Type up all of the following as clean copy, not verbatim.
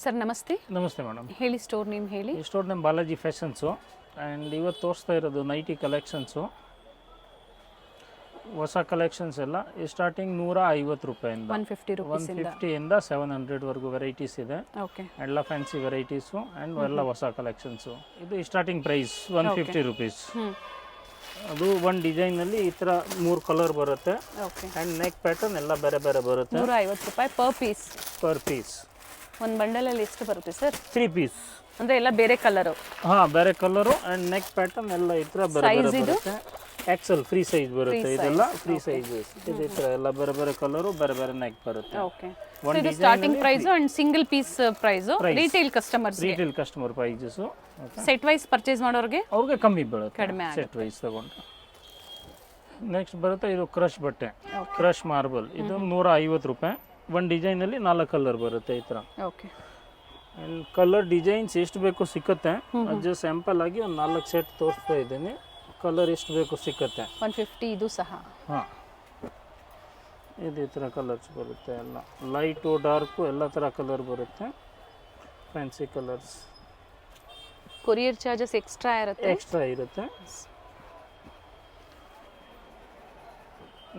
Sir ನಮಸ್ತೆ. ನಮಸ್ತೆ madam. ಹೇಳಿ, ಸ್ಟೋರ್ ನೇಮ್ ಹೇಳಿ. ಈ ಸ್ಟೋರ್ ನೇಮ್ ಬಾಲಾಜಿ ಫ್ಯಾಷನ್ಸು. ಆ್ಯಂಡ್ ಇವತ್ತು ತೋರಿಸ್ತಾ ಇರೋದು ನೈಟಿ ಕಲೆಕ್ಷನ್ಸು, ಹೊಸ ಕಲೆಕ್ಷನ್ಸ್ ಎಲ್ಲ. ಸ್ಟಾರ್ಟಿಂಗ್ 150 ರೂಪಾಯಿಂದ 150ಇಂದ 700ವರೆಗೂ ವೆರೈಟೀಸ್ ಇದೆ. ಓಕೆ, ಎಲ್ಲ ಫ್ಯಾನ್ಸಿ ವೆರೈಟೀಸು ಆ್ಯಂಡ್ ಎಲ್ಲ ಹೊಸ ಕಲೆಕ್ಷನ್ಸು. ಇದು ಸ್ಟಾರ್ಟಿಂಗ್ ಪ್ರೈಸ್ 150 ರುಪೀಸ್. ಅದು ಒಂದು ಡಿಸೈನಲ್ಲಿ ಈ ಥರ 3 ಕಲರ್ ಬರುತ್ತೆ. ಆ್ಯಂಡ್ ನೆಕ್ ಪ್ಯಾಟರ್ನ್ ಎಲ್ಲ ಬೇರೆ ಬೇರೆ ಬರುತ್ತೆ. 150 ರೂಪಾಯಿ ಪರ್ ಪೀಸ್. ಒಂದು ಬಂಡಲಲ್ಲಿ ಎಷ್ಟು ಬರುತ್ತೆ ಸರ್? 3 ಪೀಸ್ ಅಂದರೆ ಎಲ್ಲ ಬೇರೆ ಕಲರು. ಹಾಂ, ಬೇರೆ ಕಲರು ಆ್ಯಂಡ್ ನೆಕ್ ಪ್ಯಾಟರ್ನ್ ಎಲ್ಲ ಈ ಥರ ಬೇರೆ ಬೇರೆ ಬರುತ್ತೆ. ಎಕ್ಸೆಲ್ ಫ್ರೀ ಸೈಜ್ ಬರುತ್ತೆ. ಇದೆಲ್ಲ ಫ್ರೀ ಸೈಜಸ್. ಈ ಥರ ಎಲ್ಲ ಬೇರೆ ಬೇರೆ ಕಲರು, ಬೇರೆ ಬೇರೆ ನೆಕ್ ಬರುತ್ತೆ. ಓಕೆ, ಇದು starting price and single piece price. Retail customer prices. Set wise purchase ಮಾಡೋರಿಗೆ ಅವ್ರಿಗೆ ಕಮ್ಮಿ ಬೀಳುತ್ತೆ, ಕಡಿಮೆ ಸೆಟ್ ವೈಸ್ ತಗೊಂಡ್ರೆ. ನೆಕ್ಸ್ಟ್ ಬರುತ್ತೆ ಇದು ಕ್ರಶ್ ಬಟ್ಟೆ, ಕ್ರಶ್ ಮಾರ್ಬಲ್. ಇದು 150 ರೂಪಾಯಿ. ಒಂದು ಡಿಸೈನಲ್ಲಿ 4 ಕಲರ್ ಬರುತ್ತೆ ಈ ಥರ. ಓಕೆ, ಆ್ಯಂಡ್ ಕಲರ್ ಡಿಸೈನ್ಸ್ ಎಷ್ಟು ಬೇಕು ಸಿಕ್ಕತ್ತೆ. ಅದು ಸ್ಯಾಂಪಲ್ ಆಗಿ ಒಂದು 4 ಸೆಟ್ ತೋರಿಸ್ತಾ ಇದ್ದೀನಿ. ಕಲರ್ ಎಷ್ಟು ಬೇಕು ಸಿಕ್ಕತ್ತೆ. 150 ಇದು ಸಹ. ಹಾಂ, ಇದು ಈ ಥರ ಕಲರ್ಸ್ ಬರುತ್ತೆ. ಎಲ್ಲ ಲೈಟು ಡಾರ್ಕು ಎಲ್ಲ ಥರ ಕಲರ್ ಬರುತ್ತೆ. Fancy colours. Courier charges extra ಇರುತ್ತೆ.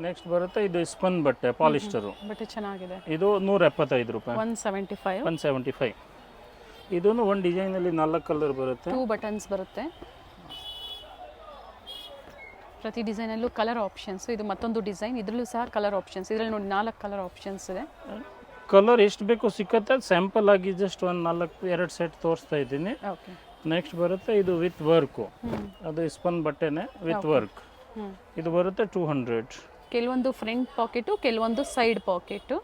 ನೆಕ್ಸ್ಟ್ ಬರುತ್ತೆ ಇದು ಸ್ಪನ್ ಬಟ್ಟೆ, ಪಾಲಿಸ್ಟರು. ಬಟ್ಟೆ ಚೆನ್ನಾಗಿದೆ. ಇದು 175 ರೂಪಾಯಿ. 175. ಇದೂ ಒಂದು ಡಿಸೈನಲ್ಲಿ 4 ಕಲರ್ ಬರುತ್ತೆ. 2 ಬಟನ್ಸ್ ಬರುತ್ತೆ. ಪ್ರತಿ ಡಿಸೈನಲ್ಲೂ ಕಲರ್ ಆಪ್ಷನ್ಸ್. ಇದು ಮತ್ತೊಂದು ಡಿಸೈನ್, ಇದರಲ್ಲೂ ಸಹ ಕಲರ್ ಆಪ್ಷನ್ಸ್. ಇದರಲ್ಲಿ ನೋಡಿ 4 ಕಲರ್ ಆಪ್ಷನ್ಸ್ ಇದೆ. ಕಲರ್ ಎಷ್ಟು ಬೇಕು ಸಿಕ್ಕತ್ತೆ. ಸ್ಯಾಂಪಲ್ ಆಗಿ ಜಸ್ಟ್ ಒಂದು 2 ಸೆಟ್ ತೋರಿಸ್ತಾ ಇದ್ದೀನಿ. ಓಕೆ, ನೆಕ್ಸ್ಟ್ ಬರುತ್ತೆ ಇದು ವಿತ್ ವರ್ಕು. ಅದು ಸ್ಪನ್ ಬಟ್ಟೆನೆ ವಿತ್ ವರ್ಕ್. ಇದು ಬರುತ್ತೆ 200. ಕೆಲವೊಂದು ಫ್ರಂಟ್ ಪಾಕೆಟು, ಕೆಲವೊಂದು ಸೈಡ್ ಪಾಕೆಟು.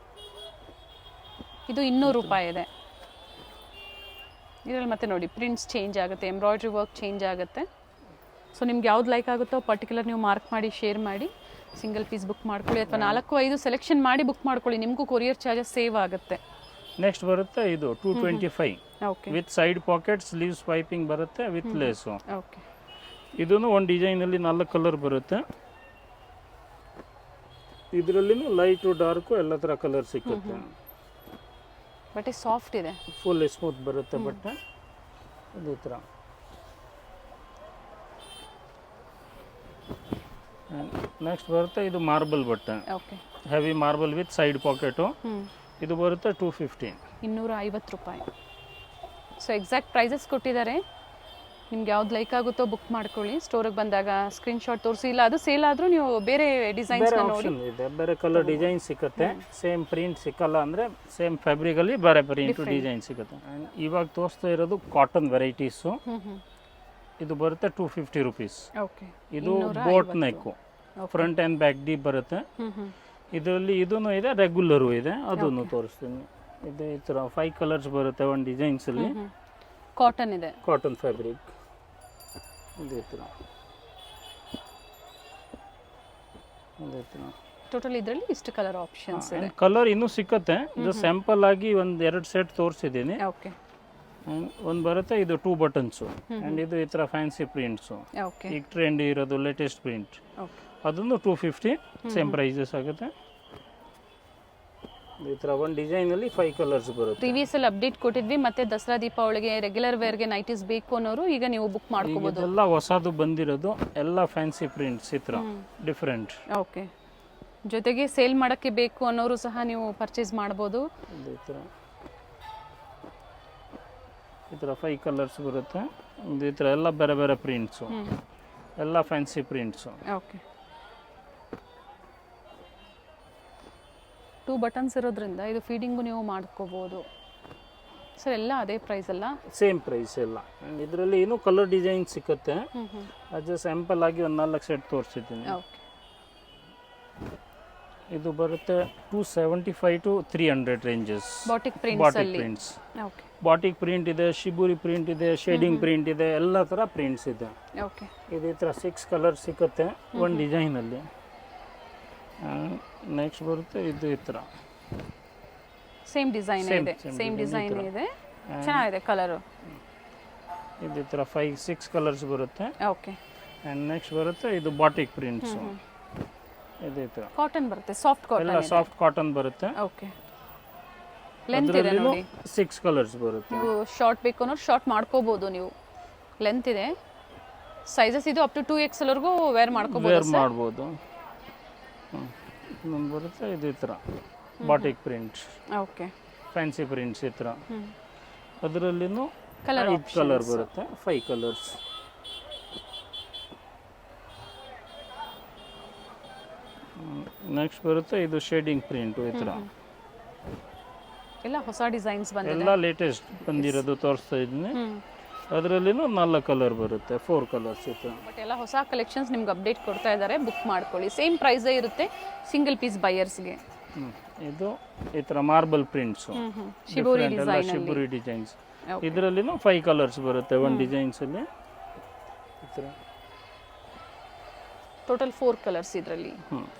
ಇದು 200 ರೂಪಾಯಿ ಇದೆ. ಇದರಲ್ಲಿ ಮತ್ತೆ ನೋಡಿ ಪ್ರಿಂಟ್ಸ್ ಚೇಂಜ್ ಆಗುತ್ತೆ, ಎಂಬ್ರಾಯ್ಡ್ರಿ ವರ್ಕ್ ಚೇಂಜ್ ಆಗುತ್ತೆ. ಸೊ ನಿಮ್ಗೆ ಯಾವ್ದು ಲೈಕ್ ಆಗುತ್ತೋ ಪರ್ಟಿಕ್ಯುಲರ್ ನೀವು ಮಾರ್ಕ್ ಮಾಡಿ, ಶೇರ್ ಮಾಡಿ, ಸಿಂಗಲ್ ಪೀಸ್ ಬುಕ್ ಮಾಡ್ಕೊಳ್ಳಿ, ಅಥವಾ 4-5 ಸೆಲೆಕ್ಷನ್ ಮಾಡಿ ಬುಕ್ ಮಾಡ್ಕೊಳ್ಳಿ. ನಿಮಗೂ ಕೊರಿಯರ್ ಚಾರ್ಜಸ್ ಸೇವ್ ಆಗುತ್ತೆ. ನೆಕ್ಸ್ಟ್ ಬರುತ್ತೆ ಇದು 225 okay, with side packet, sleeves piping ಬರುತ್ತೆ ವಿತ್ ಲೇಸು. ಓಕೆ, ಇದೂ ಒಂದು ಡಿಸೈನಲ್ಲಿ 4 ಕಲರ್ ಬರುತ್ತೆ. ಇದರಲ್ಲಿನೂ ಲೈಟು ಡಾರ್ಕು ಎಲ್ಲ ಥರ ಕಲರ್ ಸಿಕ್ಕುತ್ತೆ. ಬಟ್ಟೆ ಸಾಫ್ಟ್ ಇದೆ, ಫುಲ್ ಸ್ಮೂತ್ ಬರುತ್ತೆ ಬಟ್ಟೆ. ಇದೇ ಥರ. ನೆಕ್ಸ್ಟ್ ಬರುತ್ತೆ ಇದು ಮಾರ್ಬಲ್ ಬಟ್ಟೆ. Okay, heavy marble with side pocket. ಇದು ಬರುತ್ತೆ 250. 250 ರೂಪಾಯಿ. ಸೊ ಎಕ್ಸಾಕ್ಟ್ ಪ್ರೈಸಸ್ ಕೊಟ್ಟಿದ್ದಾರೆ. ನಿಮ್ಗೆ ಯಾವ್ದು ಲೈಕ್ ಆಗುತ್ತೋ ಬುಕ್ ಮಾಡ್ಕೊಳ್ಳಿ. ಸ್ಟೋರಿಗೆ ಬಂದಾಗ ಸ್ಕ್ರೀನ್ಶಾಟ್ ತೋರಿಸಿ, ಇಲ್ಲ ಅದು ಸೇಲ್ ಆದರೂ ನೀವು ಬೇರೆ ಡಿಸೈನ್ಸ್ ನೋಡಿ. ಇದೆ, ಬೇರೆ ಕಲರ್ ಡಿಸೈನ್ ಸಿಗುತ್ತೆ. ಸೇಮ್ ಪ್ರಿಂಟ್ ಸಿಕ್ಕಲ್ಲ ಅಂದರೆ ಸೇಮ್ ಫ್ಯಾಬ್ರಿಕಲ್ಲಿ ಬೇರೆ ಪ್ರಿಂಟ್ ಡಿಸೈನ್ ಸಿಗುತ್ತೆ. ಆ್ಯಂಡ್ ಇವಾಗ ತೋರಿಸ್ತಾ ಇರೋದು ಕಾಟನ್ ವೆರೈಟೀಸು. ಇದು ಬರುತ್ತೆ 250 ರುಪೀಸ್. ಓಕೆ, ಇದು boat neck, front and back deep ಬರುತ್ತೆ. ಇದರಲ್ಲಿ ಇದೂ ಇದೆ, ರೆಗ್ಯುಲರು ಇದೆ, ಅದನ್ನು ತೋರಿಸ್ತೀನಿ. ಇದು ಈ ಥರ 5 ಕಲರ್ಸ್ ಬರುತ್ತೆ ಒಂದು ಡಿಸೈನ್ಸಲ್ಲಿ. ಕಾಟನ್ ಇದೆ, ಕಾಟನ್ ಫ್ಯಾಬ್ರಿಕ್. ಇದೇ ಥರ ಟೋಟಲ್ ಇದರಲ್ಲಿ ಇಷ್ಟು ಕಲರ್ ಆಪ್ಷನ್ಸ್ ಇದೆ. ಕಲರ್ ಇನ್ನೂ ಸಿಕ್ಕತ್ತೆ. ಇದು ಸ್ಯಾಂಪಲ್ ಆಗಿ ಒಂದು 2 ಸೆಟ್ ತೋರಿಸಿದ್ದೀನಿ. ಓಕೆ, ಒಂದು ಬರುತ್ತೆ ಇದು 2 ಬಟನ್ಸು. ಆ್ಯಂಡ್ ಇದು ಈ ಥರ ಫ್ಯಾನ್ಸಿ ಪ್ರಿಂಟ್ಸು. ಓಕೆ, ಈಗ ಟ್ರೆಂಡ್ ಇರೋದು ಲೇಟೆಸ್ಟ್ ಪ್ರಿಂಟ್. ಓಕೆ, ಅದನ್ನು 250 ಸೇಮ್ ಪ್ರೈಸಸ್ ಆಗುತ್ತೆ. ಈ ಥರ ಒಂದು ಡಿಸೈನಲ್ಲಿ 5 ಕಲರ್ಸ್ ಬರುತ್ತೆ. ಪ್ರೀವಿಯಸ್ ಅಲ್ಲಿ ಅಪ್ಡೇಟ್ ಕೊಟ್ಟಿದ್ವಿ. ಮತ್ತೆ ದಸರಾ ದೀಪಾವಳಿಗೆ ರೆಗ್ಯುಲರ್ ವೇರ್ಗೆ ನೈಟೀಸ್ ಬೇಕು ಅನ್ನೋರು ಈಗ ನೀವು ಬುಕ್ ಮಾಡ್ಕೋಬಹುದು. ಎಲ್ಲ ಹೊಸದು ಬಂದಿರೋದು, ಎಲ್ಲ ಫ್ಯಾನ್ಸಿ ಪ್ರಿಂಟ್ಸ್ ಈ ಥರ ಡಿಫ್ರೆಂಟ್. ಓಕೆ, ಜೊತೆಗೆ ಸೇಲ್ ಮಾಡೋಕ್ಕೆ ಬೇಕು ಅನ್ನೋರು ಸಹ ನೀವು ಪರ್ಚೇಸ್ ಮಾಡ್ಬೋದು. ಈ ಥರ 5 ಕಲರ್ಸ್ ಬರುತ್ತೆ. ಈ ಥರ ಎಲ್ಲ ಬೇರೆ ಬೇರೆ ಪ್ರಿಂಟ್ಸು, ಎಲ್ಲ ಫ್ಯಾನ್ಸಿ ಪ್ರಿಂಟ್ಸು. ಓಕೆ, 2 ಬಟನ್ಸ್ ಇರೋದ್ರಿಂದ ಇದು ಫೀಡಿಂಗು ನೀವು ಮಾಡ್ಕೋಬೋದು. ಸರ್ ಎಲ್ಲ ಅದೇ ಪ್ರೈಸ್ ಅಲ್ಲ? ಸೇಮ್ ಪ್ರೈಸ್ ಎಲ್ಲ. ಆ್ಯಂಡ್ ಇದರಲ್ಲಿ ಇನ್ನೂ ಕಲರ್ ಡಿಸೈನ್ ಸಿಕ್ಕತ್ತೆ. ಅದು ಸ್ಯಾಂಪಲ್ ಆಗಿ ಒಂದು 4 ಸೆಟ್ ತೋರಿಸಿದ್ದೀನಿ. ಓಕೆ, ಇದು ಬರುತ್ತೆ 275 to 300 ranges. Batik prints. Okay, batik print ಇದೆ, ಶಿಬುರಿ ಪ್ರಿಂಟ್ ಇದೆ, ಶೇಡಿಂಗ್ ಪ್ರಿಂಟ್ ಇದೆ, ಎಲ್ಲ ಥರ ಪ್ರಿಂಟ್ಸ್ ಇದೆ. ಓಕೆ, ಇದೇ ಥರ 6 ಕಲರ್ ಸಿಕ್ಕತ್ತೆ ಒಂದು ಡಿಸೈನಲ್ಲಿ. ನೆಕ್ಸ್ಟ್ ಬರುತ್ತೆ ಇದು ಈ ಥರ ಸೇಮ್ ಡಿಸೈನ್ ಇದೆ. ಚೆನ್ನಾಗಿದೆ ಕಲರು. ಇದು ಈ ಥರ 5-6 ಕಲರ್ಸ್ ಬರುತ್ತೆ. ಓಕೆ, ಆ್ಯಂಡ್ ನೆಕ್ಸ್ಟ್ ಬರುತ್ತೆ ಇದು ಬಾಟಿಕ್ ಪ್ರಿಂಟ್ಸು. ಇದೇ ಥರ ಕಾಟನ್ ಬರುತ್ತೆ, ಸಾಫ್ಟ್ ಕಾಟನ್. ಎಲ್ಲ ಸಾಫ್ಟ್ ಕಾಟನ್ ಬರುತ್ತೆ. ಓಕೆ, ಲೆಂತ್ ಇದೆ ನೋಡಿ, 6 ಕಲರ್ಸ್ ಬರುತ್ತೆ. ನೀವು ಶಾರ್ಟ್ ಬೇಕು ಅನ್ನೋರು ಶಾರ್ಟ್ ಮಾಡ್ಕೋಬಹುದು. ನೀವು ಲೆಂತ್ ಇದೆ, ಸೈಜಸ್ ಇದು ಅಪ್ ಟು 2XL ವರೆಗೂ ವೇರ್ ಮಾಡ್ಕೋಬಹುದು. ವೇರ್ ಮಾಡ್ಬೋದು. ಇನ್ನೊಂದು ಬರುತ್ತೆ ಇದು ಈ ಥರ batik print, okay, fancy prints ಈ ಥರ. ಅದರಲ್ಲಿನೂ ಕಲರ್ 5 ಕಲರ್ ಬರುತ್ತೆ, 5 ಕಲರ್ಸ್. ನೆಕ್ಸ್ಟ್ ಬರುತ್ತೆ ಇದು ಶೇಡಿಂಗ್ ಪ್ರಿಂಟ್ ಈ ಥರ. ಎಲ್ಲ ಹೊಸ ಡಿಸೈನ್ಸ್ ಬಂದಿದೆ, ಎಲ್ಲ ಲೇಟೆಸ್ಟ್ ಬಂದಿರೋದು ತೋರಿಸ್ತಾ ಇದ್ದೀನಿ. ಅದರಲ್ಲಿನೂ 4 ಕಲರ್ ಬರುತ್ತೆ, 4 ಕಲರ್ಸ್ ಈ ಥರ. ಬಟ್ ಎಲ್ಲ ಹೊಸ ಕಲೆಕ್ಷನ್ಸ್ ನಿಮ್ಗೆ ಅಪ್ಡೇಟ್ ಕೊಡ್ತಾ ಇದ್ದಾರೆ, ಬುಕ್ ಮಾಡ್ಕೊಳ್ಳಿ. ಸೇಮ್ ಪ್ರೈಸೇ ಇರುತ್ತೆ ಸಿಂಗಲ್ ಪೀಸ್ ಬೈಯರ್ಸ್ಗೆ. ಇದು ಈ ಥರ marble prints, shibori design, shibori designs. ಇದರಲ್ಲಿನೂ 5 ಕಲರ್ಸ್ ಬರುತ್ತೆ ಒಂದು ಡಿಸೈನ್ಸಲ್ಲಿ ಈ ಥರ. ಟೋಟಲ್ 4 ಕಲರ್ಸ್ ಇದರಲ್ಲಿ.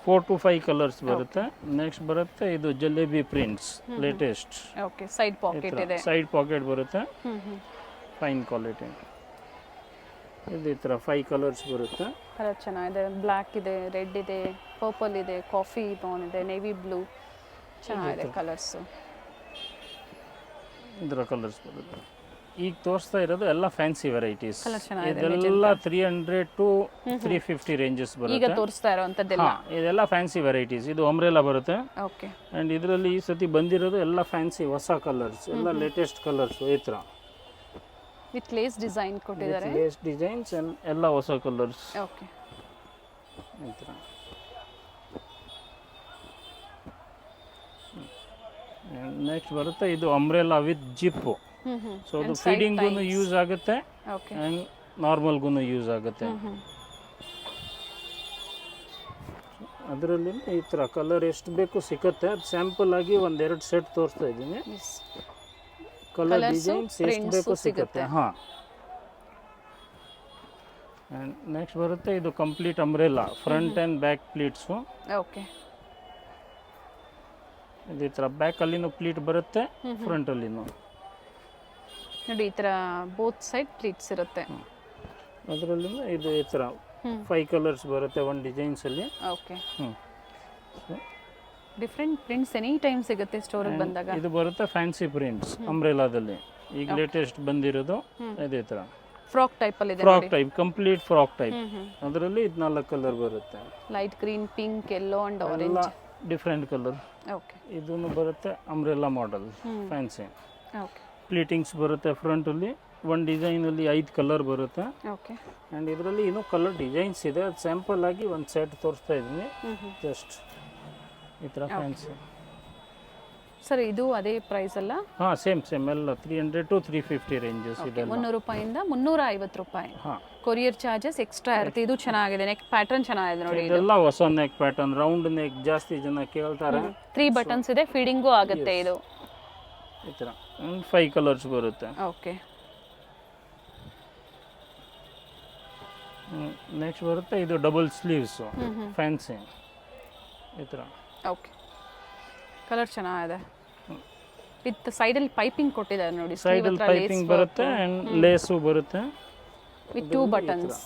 4 to 5 ಕಲರ್ಸ್ ಬರುತ್ತೆ. ನೆಕ್ಸ್ಟ್ ಬರುತ್ತೆ ಇದು jalebi prints latest. Okay, side pocket ಇದೆ, ಸೈಡ್ ಪಾಕೆಟ್ ಬರುತ್ತೆ, ಫೈನ್ ಕ್ವಾಲಿಟಿ. ಇದು ಈ ಥರ 5 ಕಲರ್ಸ್ ಬರುತ್ತೆ. ಕಲರ್ ಚೆನ್ನಾಗಿದೆ, ಬ್ಲ್ಯಾಕ್ ಇದೆ, ರೆಡ್ ಇದೆ, ಪರ್ಪಲ್ ಇದೆ, ಕಾಫಿ ಬ್ರೌನ್ ಇದೆ, ನೇವಿ ಬ್ಲೂ, ಚೆನ್ನಾಗಿದೆ ಕಲರ್ಸು. ಇದರ ಕಲರ್ಸ್ ಬರುತ್ತೆ. ಈಗ ತೋರಿಸ್ತಾ ಇರೋದು ಎಲ್ಲ ಫ್ಯಾನ್ಸಿ ವೆರೈಟೀಸ್. ಚೆನ್ನಾಗಿದೆ, ಇದೆಲ್ಲ 300 to 350 ರೇಂಜಸ್ ಈಗ ಬರುತ್ತೆ. ತೋರಿಸ್ತಾ ಇರೋಂಥದ್ದೆಲ್ಲ. ಇದೆಲ್ಲ ಫ್ಯಾನ್ಸಿ ವೆರೈಟೀಸ್. ಇದು ಅಂಬ್ರೆಲಾ ಬರುತ್ತೆ. ಓಕೆ, ಆ್ಯಂಡ್ ಇದರಲ್ಲಿ ಈ ಸತಿ ಬಂದಿರೋದು ಎಲ್ಲ ಫ್ಯಾನ್ಸಿ ಹೊಸ ಕಲರ್ಸ್, ಎಲ್ಲ ಲೇಟೆಸ್ಟ್ ಕಲರ್ಸ್ ಈ ಥರ. ವಿತ್ ಲೇಸ್ ಡಿಸೈನ್ ಕೊಟ್ಟಿದ್ದಾರೆ, ಲೇಸ್ ಡಿಸೈನ್ಸ್ ಎಲ್ಲ ಹೊಸ ಕಲರ್ಸ್ ಓಕೆ. ಈ ಥರ. ನೆಕ್ಸ್ಟ್ ಬರುತ್ತೆ ಇದು ಅಂಬ್ರೆಲಾ ವಿತ್ ಜಿಪ್ಪು. ಸೊ ಅದು ಫೀಡಿಂಗೂ ಯೂಸ್ ಆಗುತ್ತೆ ಆ್ಯಂಡ್ ನಾರ್ಮಲ್ಗೂ ಯೂಸ್ ಆಗುತ್ತೆ. ಅದರಲ್ಲಿ ಈ ಥರ ಕಲರ್ ಎಷ್ಟು ಬೇಕು ಸಿಗುತ್ತೆ. ಅದು ಸ್ಯಾಂಪಲ್ ಆಗಿ 1-2 ಸೆಟ್ ತೋರಿಸ್ತಾ ಇದ್ದೀನಿ. ಕಲರ್ ಡಿಸೈನ್ಸ್ ಎಷ್ಟು ಬೇಕು ಸಿಗುತ್ತೆ. ಹಾಂ. ಆ್ಯಂಡ್ ನೆಕ್ಸ್ಟ್ ಬರುತ್ತೆ ಇದು complete umbrella, front and back pleats. Okay, ಇದು ಈ ಥರ ಬ್ಯಾಕಲ್ಲಿನೂ ಪ್ಲೀಟ್ ಬರುತ್ತೆ, ಫ್ರಂಟಲ್ಲಿನೂ ನೋಡಿ ಈ ಥರ ಬೋತ್ ಸೈಡ್ ಪ್ಲೀಟ್ಸ್ ಇರುತ್ತೆ. ಅದರಲ್ಲಿ ಇದು ಈ ಥರ 5 ಕಲರ್ಸ್ ಬರುತ್ತೆ ಒಂದು ಡಿಸೈನ್ಸಲ್ಲಿ. Okay, different prints any time ಸಿಗುತ್ತೆ ಸ್ಟೋರಿಗೆ ಬಂದಾಗ. ಇದು ಬರುತ್ತೆ ಫ್ಯಾನ್ಸಿ ಪ್ರಿಂಟ್ಸ್ ಅಂಬ್ರೆಲಾದಲ್ಲಿ. ಈಗ ಲೇಟೆಸ್ಟ್ ಬಂದಿರೋದು ಇದೇ ಥರ ಫ್ರಾಕ್ ಟೈಪಲ್ಲಿ ಇದೆ, frock type, complete frock type. ಅದರಲ್ಲಿ ಇದು 4 ಕಲರ್ ಬರುತ್ತೆ, light green, pink, yellow and orange, different colour. Okay, ಇದನ್ನು ಬರುತ್ತೆ umbrella model fancy. Okay, pleatings ಬರುತ್ತೆ ಫ್ರಂಟಲ್ಲಿ. ಒಂದು ಡಿಸೈನಲ್ಲಿ 5 ಕಲರ್ ಬರುತ್ತೆ. ಓಕೆ, ಆ್ಯಂಡ್ ಇದರಲ್ಲಿ ಇನ್ನೂ ಕಲರ್ ಡಿಸೈನ್ಸ್ ಇದೆ. ಅದು ಸ್ಯಾಂಪಲ್ ಆಗಿ ಒಂದು ಸೆಟ್ ತೋರಿಸ್ತಾ ಇದ್ದೀನಿ ಜಸ್ಟ್ ಈ ಥರ ಫ್ಯಾನ್ಸಿ. ಸರ್ ಇದು ಅದೇ ಪ್ರೈಸ್ ಅಲ್ಲ? ಹಾಂ, ಸೇಮ್ ಎಲ್ಲ 300 to 350 ರೇಂಜಸ್ ಇದೆ. 300 ರೂಪಾಯಿಂದ 350 ರೂಪಾಯಿ. ಹಾಂ, ಕೊರಿಯರ್ ಚಾರ್ಜಸ್ ಎಕ್ಸ್ಟ್ರಾ ಇರುತ್ತೆ. ಇದು ಚೆನ್ನಾಗಿದೆ, ನೆಕ್ ಪ್ಯಾಟರ್ನ್ ಚೆನ್ನಾಗಿದೆ ನೋಡಿ. ಇದೆಲ್ಲ ಹೊಸ ನೆಕ್ ಪ್ಯಾಟರ್ನ್, ರೌಂಡ್ ನೆಕ್ ಜಾಸ್ತಿ ಜನ ಕೇಳ್ತಾರೆ. 3 ಬಟನ್ಸ್ ಇದೆ, ಫೀಡಿಂಗು ಆಗುತ್ತೆ ಇದು ಈ ಥರ. 5 ಕಲರ್ಸ್ ಬರುತ್ತೆ. ಓಕೆ, ನೆಕ್ಸ್ಟ್ ಬರುತ್ತೆ ಇದು ಡಬಲ್ ಸ್ಲೀವ್ಸು ಫ್ಯಾನ್ಸಿ ಈ ಥರ. ಓಕೆ, ಕಲರ್ ಚೆನ್ನಾಗಿದೆ. ವಿತ್ ಸೈಡಲ್ಲಿ ಪೈಪಿಂಗ್ ಕೊಟ್ಟಿದ್ದಾರೆ ನೋಡಿ, ಸೈಡಲ್ಲಿ ಪೈಪಿಂಗ್ ಬರುತ್ತೆ ಆ್ಯಂಡ್ ಲೇಸು ಬರುತ್ತೆ with 2 buttons.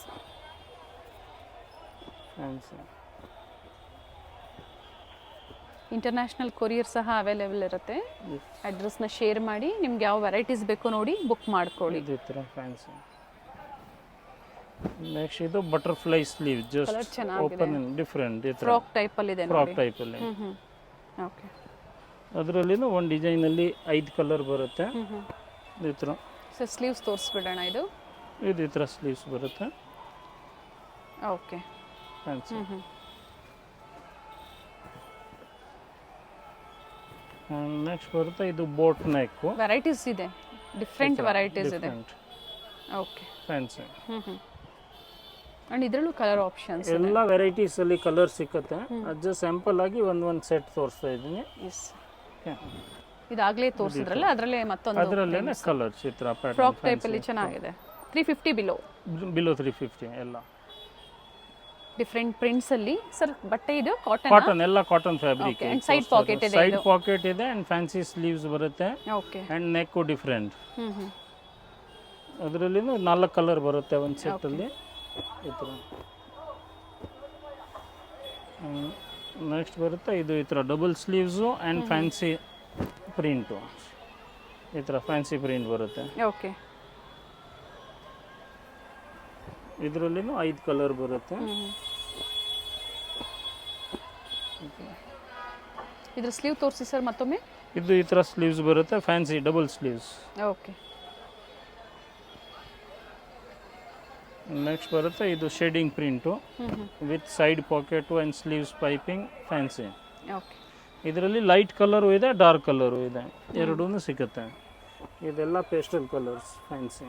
Fancy. International courier ಸಹ ಅವೈಲೇಬಲ್ ಇರುತ್ತೆ. ಅಡ್ರೆಸ್ನ ಶೇರ್ ಮಾಡಿ, ನಿಮ್ಗೆ ಯಾವ ವೆರೈಟೀಸ್ ಬೇಕು ನೋಡಿ ಬುಕ್ ಮಾಡ್ಕೊಳ್ಳಿ. ಈ ಥರ ಫ್ಯಾನ್ಸಿ. ನೆಕ್ಸ್ಟ್ ಇದು butterfly sleeve, just open different ಈ ಥರ ಫ್ರಾಕ್ ಟೈಪಲ್ಲಿ ಇದೆ, ಫ್ರಾಕ್ ಟೈಪಲ್ಲಿ. ಓಕೆ, ಅದರಲ್ಲಿನೂ ಒಂದು ಡಿಸೈನಲ್ಲಿ 5 ಕಲರ್ ಬರುತ್ತೆ ಈ ಥರ. ಸೊ ಸ್ಲೀವ್ಸ್ ತೋರಿಸ್ಬಿಡೋಣ. ಇದು ಈ ಥರ ಸ್ಲೀವ್ಸ್ ಬರುತ್ತೆ. Okay, fancy. ನೆಕ್ಸ್ಟ್ ಬರುತ್ತೆ ಇದು ಬೋಟ್ ನೆಕ್. ವೆರೈಟೀಸ್ ಇದೆ, ಡಿಫ್ರೆಂಟ್ ವೆರೈಟೀಸ್ ಇದೆ. Okay, fancy. ಅಂಡ್ ಇದರಲ್ಲೂ ಕಲರ್ ಆಪ್ಷನ್ಸ್ ಎಲ್ಲ ವೆರೈಟೀಸ್ ಅಲ್ಲಿ ಕಲರ್ ಸಿಕ್ಕುತ್ತೆ. ಅದು ಸ್ಯಾಂಪಲ್ ಆಗಿ ಒಂದು ಸೆಟ್ ತೋರಿಸ್ತಾ ಇದ್ದೀನಿ. ಎಸ್, ಇದಾಗಲೇ ತೋರಿಸಿದ್ರಲ್ಲ, ಅದರಲ್ಲೇ ಮತ್ತೊಂದು ಅದರಲ್ಲೇ ಕಲರ್ಸ್ ಈ ಥರ ಪ್ಯಾಟರ್ನ್ ಫ್ರಾಕ್ ಟೈಪಲ್ಲಿ ಚೆನ್ನಾಗಿದೆ. 350 ಬಿಲೋ 350 ಎಲ್ಲ ಡಿಫ್ರೆಂಟ್ ಪ್ರಿಂಟ್ಸ್ ಅಲ್ಲಿ. ಸರ್ ಬಟ್ಟೆ ಇದು ಕಾಟನ್, ಎಲ್ಲ ಕಾಟನ್ ಫ್ಯಾಬ್ರಿಕ್. ಸೈಡ್ ಪಾಕೆಟ್ ಇದೆ, ಸೈಡ್ ಪಾಕೆಟ್ ಇದೆ ಅಂಡ್ ಫ್ಯಾನ್ಸಿ ಸ್ಲೀವ್ಸ್ ಬರುತ್ತೆ. Okay, and neck different. ಅದರಲ್ಲಿ 4 ಕಲರ್ ಬರುತ್ತೆ ಒಂದು ಸೆಟ್ ಅಲ್ಲಿ ಈ ಥರ. ನೆಕ್ಸ್ಟ್ ಬರುತ್ತೆ ಇದು ಈ ಥರ double sleeves and fancy print ಈ ಥರ ಫ್ಯಾನ್ಸಿ ಪ್ರಿಂಟ್ ಬರುತ್ತೆ. ಓಕೆ. ಇದರಲ್ಲಿನೂ 5 ಕಲರ್ ಬರುತ್ತೆ. ಇದ್ರ ಸ್ಲೀವ್ ತೋರಿಸಿ ಸರ್ ಮತ್ತೊಮ್ಮೆ. ಇದು ಈ ಥರ ಸ್ಲೀವ್ಸ್ ಬರುತ್ತೆ, fancy double sleeves. Okay. Next ಬರುತ್ತೆ ಇದು shading print with side pocket and sleeves piping fancy. Okay. ಇದರಲ್ಲಿ ಲೈಟ್ ಕಲರು ಇದೆ, ಡಾರ್ಕ್ ಕಲರು ಇದೆ, ಎರಡೂ ಸಿಗುತ್ತೆ. ಇದೆಲ್ಲ ಪೇಸ್ಟಲ್ ಕಲರ್ಸ್ ಫ್ಯಾನ್ಸಿ.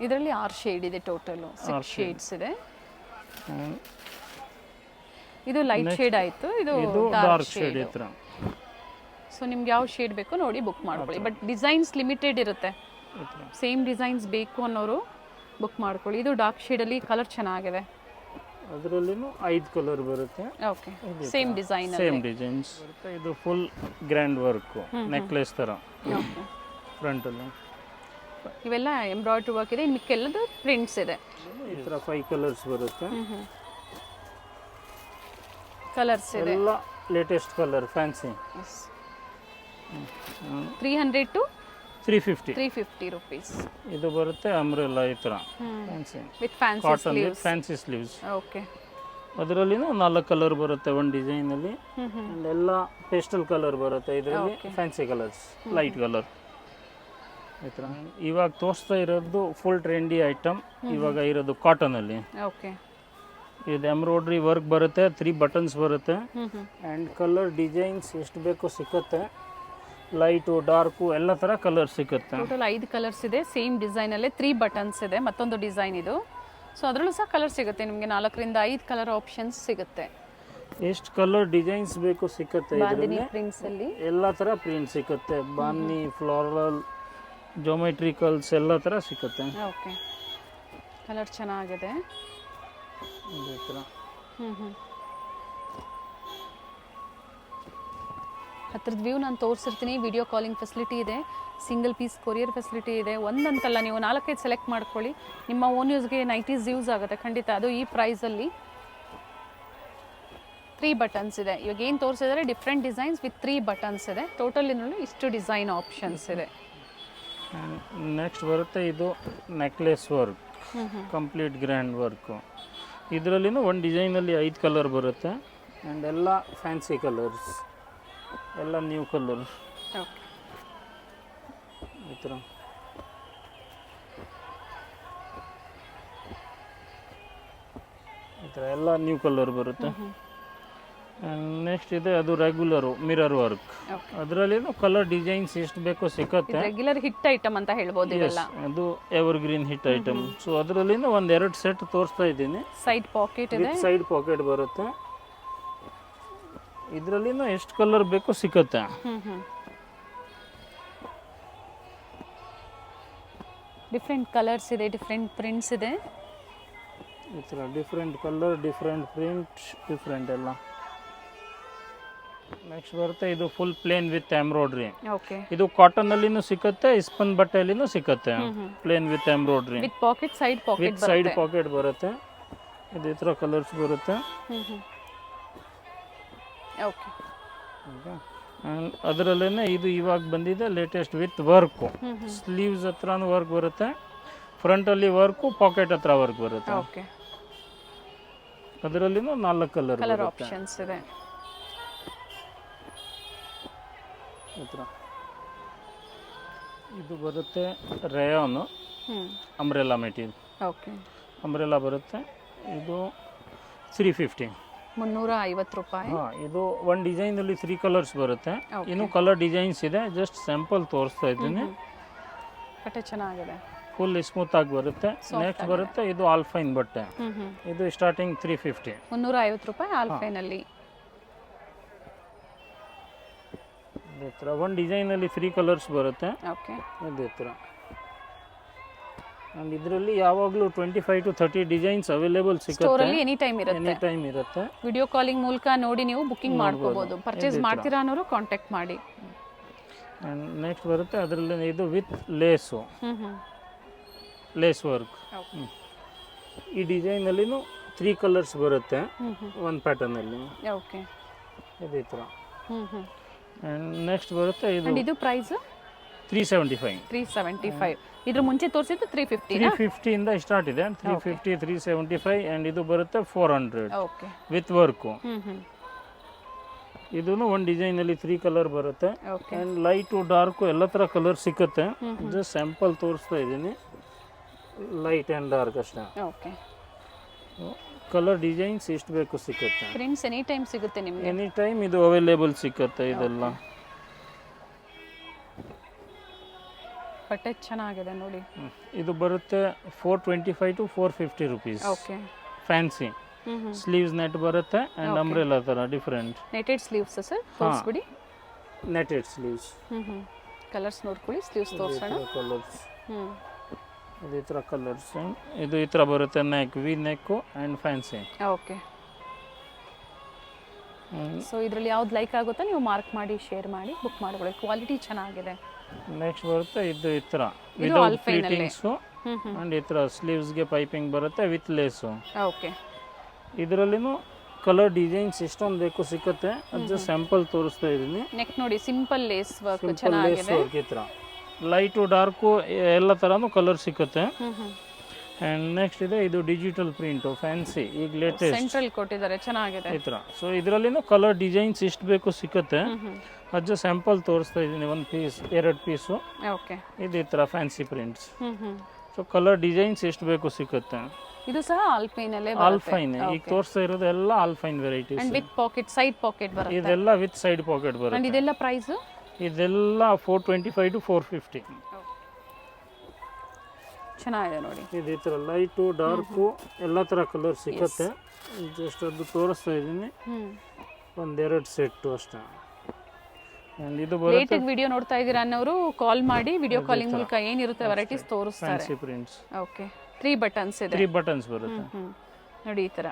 ಇದರಲ್ಲಿ 6 ಶೇಡ್ ಇದೆ, ಟೋಟಲು 6 ಶೇಡ್ಸ್ ಇದೆ. ಇದು ಲೈಟ್ ಶೇಡ್ ಆಯಿತು, ಇದು ಡಾರ್ಕ್ ಶೇಡ್ ಈ ಥರ. ಸೊ ನಿಮ್ಗೆ ಯಾವ ಶೇಡ್ ಬೇಕೋ ನೋಡಿ ಬುಕ್ ಮಾಡ್ಕೊಳ್ಳಿ. ಬಟ್ ಡಿಸೈನ್ಸ್ ಲಿಮಿಟೆಡ್ ಇರುತ್ತೆ, ಸೇಮ್ ಡಿಸೈನ್ಸ್ ಬೇಕು ಅನ್ನೋರು ಬುಕ್ ಮಾಡ್ಕೊಳ್ಳಿ. ಇದು ಡಾರ್ಕ್ ಶೇಡಲ್ಲಿ ಕಲರ್ ಚೆನ್ನಾಗಿದೆ. ಅದರಲ್ಲಿನೂ 5 ಕಲರ್ ಬರುತ್ತೆ. Okay. Same design, same designs ಬರುತ್ತೆ. ಇದು ಫುಲ್ ಗ್ರ್ಯಾಂಡ್ ವರ್ಕು, ನೆಕ್ಲೆಸ್ ಥರ ಫ್ರಂಟಲ್ಲಿ. ಇವೆಲ್ಲ ಎಂಬ್ರಾಯ್ಡ್ರಿ ವರ್ಕ್ ಇದೆ, ಇನ್ನು ಮಿಕ್ಕೆಲ್ಲದು ಪ್ರಿಂಟ್ಸ್ ಇದೆ. ಈ ಥರ 5 ಕಲರ್ಸ್ ಬರುತ್ತೆ. ಕಲರ್ಸ್ ಇದೆ, ಎಲ್ಲ latest colour fancy. 300 to 350 rupees. ಇದು ಬರುತ್ತೆ ಅಂಬ್ರೆಲ್ಲಾ ಈ ಥರ fancy with fancy cotton sleeves. Fancy sleeves. Okay. ಅದರಲ್ಲಿನೂ 4 ಕಲರ್ ಬರುತ್ತೆ ಒಂದು ಡಿಸೈನಲ್ಲಿ. ಎಲ್ಲ ಪೇಸ್ಟಲ್ ಕಲರ್ ಬರುತ್ತೆ ಇದರಲ್ಲಿ, ಫ್ಯಾನ್ಸಿ ಕಲರ್ಸ್, ಲೈಟ್ ಕಲರ್ ಈ ಥರ. ಇವಾಗ ತೋರಿಸ್ತಾ ಇರೋದು ಫುಲ್ ಟ್ರೆಂಡಿ ಐಟಮ್ ಇವಾಗ ಇರೋದು ಕಾಟನಲ್ಲಿ. ಓಕೆ. ಇದು ಎಂಬ್ರಾಯ್ಡ್ರಿ ವರ್ಕ್ ಬರುತ್ತೆ, 3 ಬಟನ್ಸ್ ಬರುತ್ತೆ ಆ್ಯಂಡ್ ಕಲರ್ ಡಿಸೈನ್ಸ್ ಎಷ್ಟು ಬೇಕೋ ಸಿಕ್ಕುತ್ತೆ. ಲೈಟು ಡಾರ್ಕು ಎಲ್ಲ ಥರ ಕಲರ್ ಸಿಕ್ಕುತ್ತೆ. ಟೋಟಲ್ 5 ಕಲರ್ಸ್ ಇದೆ, ಸೇಮ್ ಡಿಸೈನಲ್ಲೇ 3 ಬಟನ್ಸ್ ಇದೆ, ಮತ್ತೊಂದು ಡಿಸೈನ್ ಇದು. ಸೊ ಅದರಲ್ಲೂ ಸಹ ಕಲರ್ ಸಿಗುತ್ತೆ ನಿಮಗೆ, 4 ರಿಂದ 5 ಕಲರ್ ಆಪ್ಷನ್ಸ್ ಸಿಗುತ್ತೆ. ಎಷ್ಟು ಕಲರ್ ಡಿಸೈನ್ಸ್ ಬೇಕು ಸಿಕ್ಕುತ್ತೆ. ಬಾಂದಿನಿ ಪ್ರಿಂಟ್ಸ್ ಅಲ್ಲಿ ಎಲ್ಲ ಥರ ಪ್ರಿಂಟ್ ಸಿಕ್ಕುತ್ತೆ, ಬಾಂದಿನಿ, ಫ್ಲೋರಲ್, ಜೋಮೆಟ್ರಿಕಲ್ಸ್ ಎಲ್ಲ ಥರ ಸಿಕ್ಕುತ್ತೆ. ಓಕೆ. ಕಲರ್ ಚೆನ್ನಾಗಿದೆ. ಈ ಥರ ಹತ್ರದ ವ್ಯೂ ನಾನು ತೋರಿಸಿರ್ತೀನಿ. ವಿಡಿಯೋ ಕಾಲಿಂಗ್ ಫೆಸಿಲಿಟಿ ಇದೆ, ಸಿಂಗಲ್ ಪೀಸ್ ಕೊರಿಯರ್ ಫೆಸಿಲಿಟಿ ಇದೆ. ಒಂದಂತಲ್ಲ, ನೀವು 4-5 ಸೆಲೆಕ್ಟ್ ಮಾಡ್ಕೊಳ್ಳಿ. ನಿಮ್ಮ ಓನ್ ಯೂಸ್ಗೆ ನೈಟೀಸ್ ಯೂಸ್ ಆಗುತ್ತೆ ಖಂಡಿತ. ಅದು ಈ ಪ್ರೈಸಲ್ಲಿ 3 ಬಟನ್ಸ್ ಇದೆ. ಇವಾಗ ಏನು ತೋರಿಸಿದರೆ ಡಿಫ್ರೆಂಟ್ ಡಿಸೈನ್ಸ್ ವಿತ್ 3 ಬಟನ್ಸ್ ಇದೆ. ಟೋಟಲ್ ಇದರಲ್ಲಿ ಇಷ್ಟು ಡಿಸೈನ್ ಆಪ್ಷನ್ಸ್ ಇದೆ. ನೆಕ್ಸ್ಟ್ ಬರುತ್ತೆ ಇದು necklace work, complete grand work. ಇದರಲ್ಲಿನೂ ಒಂದು ಡಿಸೈನಲ್ಲಿ 5 ಕಲರ್ ಬರುತ್ತೆ ಆ್ಯಂಡ್ ಎಲ್ಲ ಫ್ಯಾನ್ಸಿ ಕಲರ್ಸ್, ಎಲ್ಲ ನ್ಯೂ ಕಲರ್ ಓಕೆ. ಈ ಥರ. ಈ ಥರ ಎಲ್ಲ ನ್ಯೂ ಕಲರ್ ಬರುತ್ತೆ. ನೆಕ್ಸ್ಟ್ ಇದೆ ಅದು ರೆಗ್ಯುಲರು ಮಿರರ್ ವರ್ಕ್. ಅದರಲ್ಲಿನೂ ಕಲರ್ ಡಿಸೈನ್ಸ್ ಎಷ್ಟು ಬೇಕೋ ಸಿಕ್ಕತ್ತೆ. ರೆಗ್ಯುಲರ್ ಹಿಟ್ ಐಟಮ್ ಅಂತ ಹೇಳ್ಬೋದು ಇವೆಲ್ಲ. ಅದು evergreen hit item. So ಅದರಲ್ಲಿನೂ 1-2 ಸೆಟ್ ತೋರಿಸ್ತಾ ಇದ್ದೀನಿ. ಸೈಡ್ ಪಾಕೆಟ್ ಇದೆ, ಸೈಡ್ ಪಾಕೆಟ್ ಬರುತ್ತೆ. ಇದರಲ್ಲಿನೂ ಎಷ್ಟು ಕಲರ್ ಬೇಕೋ ಸಿಕ್ಕತ್ತೆ. ಡಿಫ್ರೆಂಟ್ ಕಲರ್ಸ್ ಇದೆ, ಡಿಫ್ರೆಂಟ್ ಪ್ರಿಂಟ್ಸ್ ಇದೆ. ಈ ಥರ different colour, different print, different ಎಲ್ಲ. ನೆಕ್ಸ್ಟ್ ಬರುತ್ತೆ ಇದು full plain with embroidery. Okay. ಇದು ಕಾಟನ್ ಅಲ್ಲಿನೂ ಸಿಕ್ಕತ್ತೆ, ಇಸ್ಪನ್ ಬಟ್ಟೆಯಲ್ಲಿನೂ ಸಿಕ್ಕತ್ತೆ. Plain with embroidery with pocket, side pocket, with side pocket ಬರುತ್ತೆ. ಇದು ಈ ಥರ ಕಲರ್ಸ್ ಬರುತ್ತೆ. ಓಕೆ. ಅದರಲ್ಲೇ ಇದು ಇವಾಗ ಬಂದಿದೆ ಲೇಟೆಸ್ಟ್ ವಿತ್ ವರ್ಕು. ಸ್ಲೀವ್ಸ್ ಹತ್ರನೂ ವರ್ಕ್ ಬರುತ್ತೆ, ಫ್ರಂಟಲ್ಲಿ ವರ್ಕು, ಪಾಕೆಟ್ ಹತ್ರ ವರ್ಕ್ ಬರುತ್ತೆ. ಓಕೆ. ಅದರಲ್ಲಿನೂ 4 ಕಲರ್ ಆಪ್ಷನ್ಸ್ ಇದೆ. ಈ ಥರ ಇದು ಬರುತ್ತೆ rayon umbrella material. Okay. Umbrella ಬರುತ್ತೆ. ಇದು 350, 350 ರೂಪಾಯಿ. ಹಾಂ. ಇದು ಒಂದು ಡಿಸೈನಲ್ಲಿ 3 ಕಲರ್ಸ್ ಬರುತ್ತೆ. ಇನ್ನೂ ಕಲರ್ ಡಿಸೈನ್ಸ್ ಇದೆ, ಜಸ್ಟ್ ಸ್ಯಾಂಪಲ್ ತೋರಿಸ್ತಾ ಇದ್ದೀನಿ. ಬಟ್ಟೆ ಚೆನ್ನಾಗಿದೆ, ಫುಲ್ ಸ್ಮೂತ್ ಆಗಿ ಬರುತ್ತೆ. ನೆಕ್ಸ್ಟ್ ಬರುತ್ತೆ ಇದು ಆಲ್ಫೈನ್ ಬಟ್ಟೆ. ಇದು ಸ್ಟಾರ್ಟಿಂಗ್ 350, 350 ರೂಪಾಯಿ ಆಲ್ಫೈನಲ್ಲಿ. ಇದೇ ಥರ ಒಂದು ಡಿಸೈನಲ್ಲಿ 3 ಕಲರ್ಸ್ ಬರುತ್ತೆ. ಓಕೆ. ಇದೇ ಥರ. ಆ್ಯಂಡ್ ಇದರಲ್ಲಿ ಯಾವಾಗಲೂ 25 to 30 ಡಿಸೈನ್ಸ್ ಅವೈಲೇಬಲ್ ಸಿಗುತ್ತೆ. ಸ್ಟೋರಲ್ಲಿ ಎನಿ ಟೈಮ್ ಇರುತ್ತೆ, ಎನಿ ಟೈಮ್ ಇರುತ್ತೆ. ವಿಡಿಯೋ ಕಾಲಿಂಗ್ ಮೂಲಕ ನೋಡಿ ನೀವು ಬುಕ್ಕಿಂಗ್ ಮಾಡ್ಕೋಬಹುದು. ಪರ್ಚೇಸ್ ಮಾಡ್ತೀರಾ ಅನ್ನೋರು ಕಾಂಟ್ಯಾಕ್ಟ್ ಮಾಡಿ. ಆ್ಯಂಡ್ ನೆಕ್ಸ್ಟ್ ಬರುತ್ತೆ ಅದರಲ್ಲಿ ಇದು ವಿತ್ ಲೇಸು, ಲೇಸ್ ವರ್ಕ್. ಈ ಡಿಸೈನಲ್ಲಿನೂ 3 ಕಲರ್ಸ್ ಬರುತ್ತೆ ಒಂದು ಪ್ಯಾಟರ್ನಲ್ಲಿ. ಓಕೆ. ಇದೇ ಥರ. ಆ್ಯಂಡ್ ನೆಕ್ಸ್ಟ್ ಬರುತ್ತೆ ಇದು ಆ್ಯಂಡ್ ಇದು ಪ್ರೈಸ್ 375. 375. ಇದ್ರ ಮುಂಚೆ ತೋರಿಸಿದ್ದು 350. 350 ಇಂದ ಸ್ಟಾರ್ಟ್ ಇದೆ, 350, 375 ಆ್ಯಂಡ್ ಇದು ಬರುತ್ತೆ 400 ಓಕೆ. With work. ಹ್ಞೂ ಇದೂ ಒಂದು ಡಿಸೈನಲ್ಲಿ 3 ಕಲರ್ ಬರುತ್ತೆ ಓಕೆ. ಆ್ಯಂಡ್ ಲೈಟು ಡಾರ್ಕು ಎಲ್ಲ ಥರ ಕಲರ್ ಸಿಕ್ಕುತ್ತೆ. ಜಸ್ಟ್ ಸ್ಯಾಂಪಲ್ ತೋರಿಸ್ತಾ ಇದ್ದೀನಿ, ಲೈಟ್ ಆ್ಯಂಡ್ ಡಾರ್ಕ್ ಅಷ್ಟೇ. ಓಕೆ. ಕಲರ್ ಡಿಸೈನ್ಸ್ ಎಷ್ಟು ಬೇಕು ಸಿಕ್ಕುತ್ತೆ. ಪ್ರಿಂಟ್ಸ್ ಎನಿ ಟೈಮ್ ಸಿಗುತ್ತೆ ನಿಮಗೆ? ಎನಿ ಟೈಮ್ ಇದು ಅವೈಲೇಬಲ್ ಸಿಕ್ಕುತ್ತೆ ಇದೆಲ್ಲ. ಬಟ್ಟೆ ಚೆನ್ನಾಗಿದೆ ನೋಡಿ. ಇದು ಬರುತ್ತೆ 425 to 450 rupees. Okay. Fancy sleeves net ಬರುತ್ತೆ ಆ್ಯಂಡ್ ಅಂಬ್ರೆಲಾ ಥರ ಡಿಫ್ರೆಂಟ್. ನೆಟೆಡ್ ಸ್ಲೀವ್ಸ್ ಸರ್ ತೋರಿಸ್ಬಿಡಿ. Netted sleeves. ಕಲರ್ಸ್ ನೋಡ್ಕೊಳ್ಳಿ, ಸ್ಲೀವ್ಸ್ ತೋರಿಸೋಣ. ಕಲರ್ಸ್ ಇದು ಈ ಥರ ಕಲರ್ಸ್. ಇದು ಈ ಥರ ಬರುತ್ತೆ, neck V neck and fancy. Okay. So ಇದರಲ್ಲಿ ಯಾವ್ದು ಲೈಕ್ ಆಗುತ್ತಾ ನೀವು ಮಾರ್ಕ್ ಮಾಡಿ ಶೇರ್ ಮಾಡಿ ಬುಕ್ ಮಾಡ್ಕೊಳ್ಳಿ. ಕ್ವಾಲಿಟಿ ಚೆನ್ನಾಗಿದೆ. ನೆಕ್ಸ್ಟ್ ಬರುತ್ತೆ ಇದು ಈ ಥರ ಇದು ವಿದೌಟ್ ಫಿಟ್ಟಿಂಗ್ಸು ಆ್ಯಂಡ್ ಈ ಥರ ಸ್ಲೀವ್ಸ್ಗೆ ಪೈಪಿಂಗ್ ಬರುತ್ತೆ ವಿತ್ ಲೇಸು. ಓಕೆ. ಇದರಲ್ಲಿನೂ ಕಲರ್ ಡಿಸೈನ್ಸ್ ಎಷ್ಟೊಂದು ಬೇಕು ಸಿಕ್ಕುತ್ತೆ. ಅದು ಸ್ಯಾಂಪಲ್ ತೋರಿಸ್ತಾ ಇದ್ದೀನಿ. ನೆಕ್ ನೋಡಿ, ಸಿಂಪಲ್ ಲೇಸ್ ವರ್ಕ್ ಲೇಸ್ ಚೆನ್ನಾಗಿದೆ. ವರ್ಕ್ ಈ ಥರ ಲೈಟು ಡಾರ್ಕು ಎಲ್ಲ ಥರನೂ ಕಲರ್ ಸಿಕ್ಕುತ್ತೆ. ಆ್ಯಂಡ್ ನೆಕ್ಸ್ಟ್ ಇದೆ ಇದು ಡಿಜಿಟಲ್ ಪ್ರಿಂಟು ಫ್ಯಾನ್ಸಿ, ಈಗ ಲೇಟೆಸ್ಟ್ ಸೆಂಟ್ರಲ್ ಕೊಟ್ಟಿದ್ದಾರೆ, ಚೆನ್ನಾಗಿದೆ. ಈ ಥರ. ಸೊ ಇದರಲ್ಲಿನೂ ಕಲರ್ ಡಿಸೈನ್ಸ್ ಎಷ್ಟು ಬೇಕು ಸಿಕ್ಕುತ್ತೆ. ಅದು ಸ್ಯಾಂಪಲ್ ತೋರಿಸ್ತಾ ಇದ್ದೀನಿ, ಒಂದು ಪೀಸ್ 2 ಪೀಸು. ಓಕೆ. ಇದು ಈ ಥರ fancy prints. So colour designs ಎಷ್ಟು ಬೇಕು ಸಿಕ್ಕುತ್ತೆ. ಇದು ಸಹ ಆಲ್ಪೈನಲ್ಲೇ ಆಲ್ಫೈನ್ ಈಗ ತೋರಿಸ್ತಾ ಇರೋದು ಎಲ್ಲ alpine varieties. And with pocket, side pocket ಬರುತ್ತೆ. ಇದೆಲ್ಲ ವಿತ್ ಸೈಡ್ ಪಾಕೆಟ್ ಬರುತ್ತೆ. ಅಂಡ್ ಇದೆಲ್ಲ ಪ್ರೈಸ್ ಇದೆಲ್ಲ 425 to 450. ಚೆನ್ನಾಗಿದೆ ನೋಡಿ. ಇದು ಈ ಥರ ಲೈಟು ಡಾರ್ಕು ಎಲ್ಲ ಥರ ಕಲರ್ ಸಿಕ್ಕುತ್ತೆ. ಜಸ್ಟ್ ಅದು ತೋರಿಸ್ತಾ ಇದ್ದೀನಿ, 1-2 ಸೆಟ್ಟು ಅಷ್ಟೇ. ಆ್ಯಂಡ್ ಇದು ಬರುತ್ತೆ ಲೇಟೆಸ್ಟ್ ವಿಡಿಯೋ ನೋಡ್ತಾ ಇದ್ದೀರಾ ಅನ್ನೋರು ಕಾಲ್ ಮಾಡಿ ವಿಡಿಯೋ ಕಾಲಿಂಗ್ ಮೂಲಕ ಏನಿರುತ್ತೆ ವೆರೈಟೀಸ್ ತೋರಿಸ್ತಾರೆ. Fancy prints. ಓಕೆ. 3 ಬಟನ್ಸ್ ಇದೆ. 3 ಬಟನ್ಸ್ ಬರುತ್ತೆ. ನೋಡಿ ಈ ಥರ.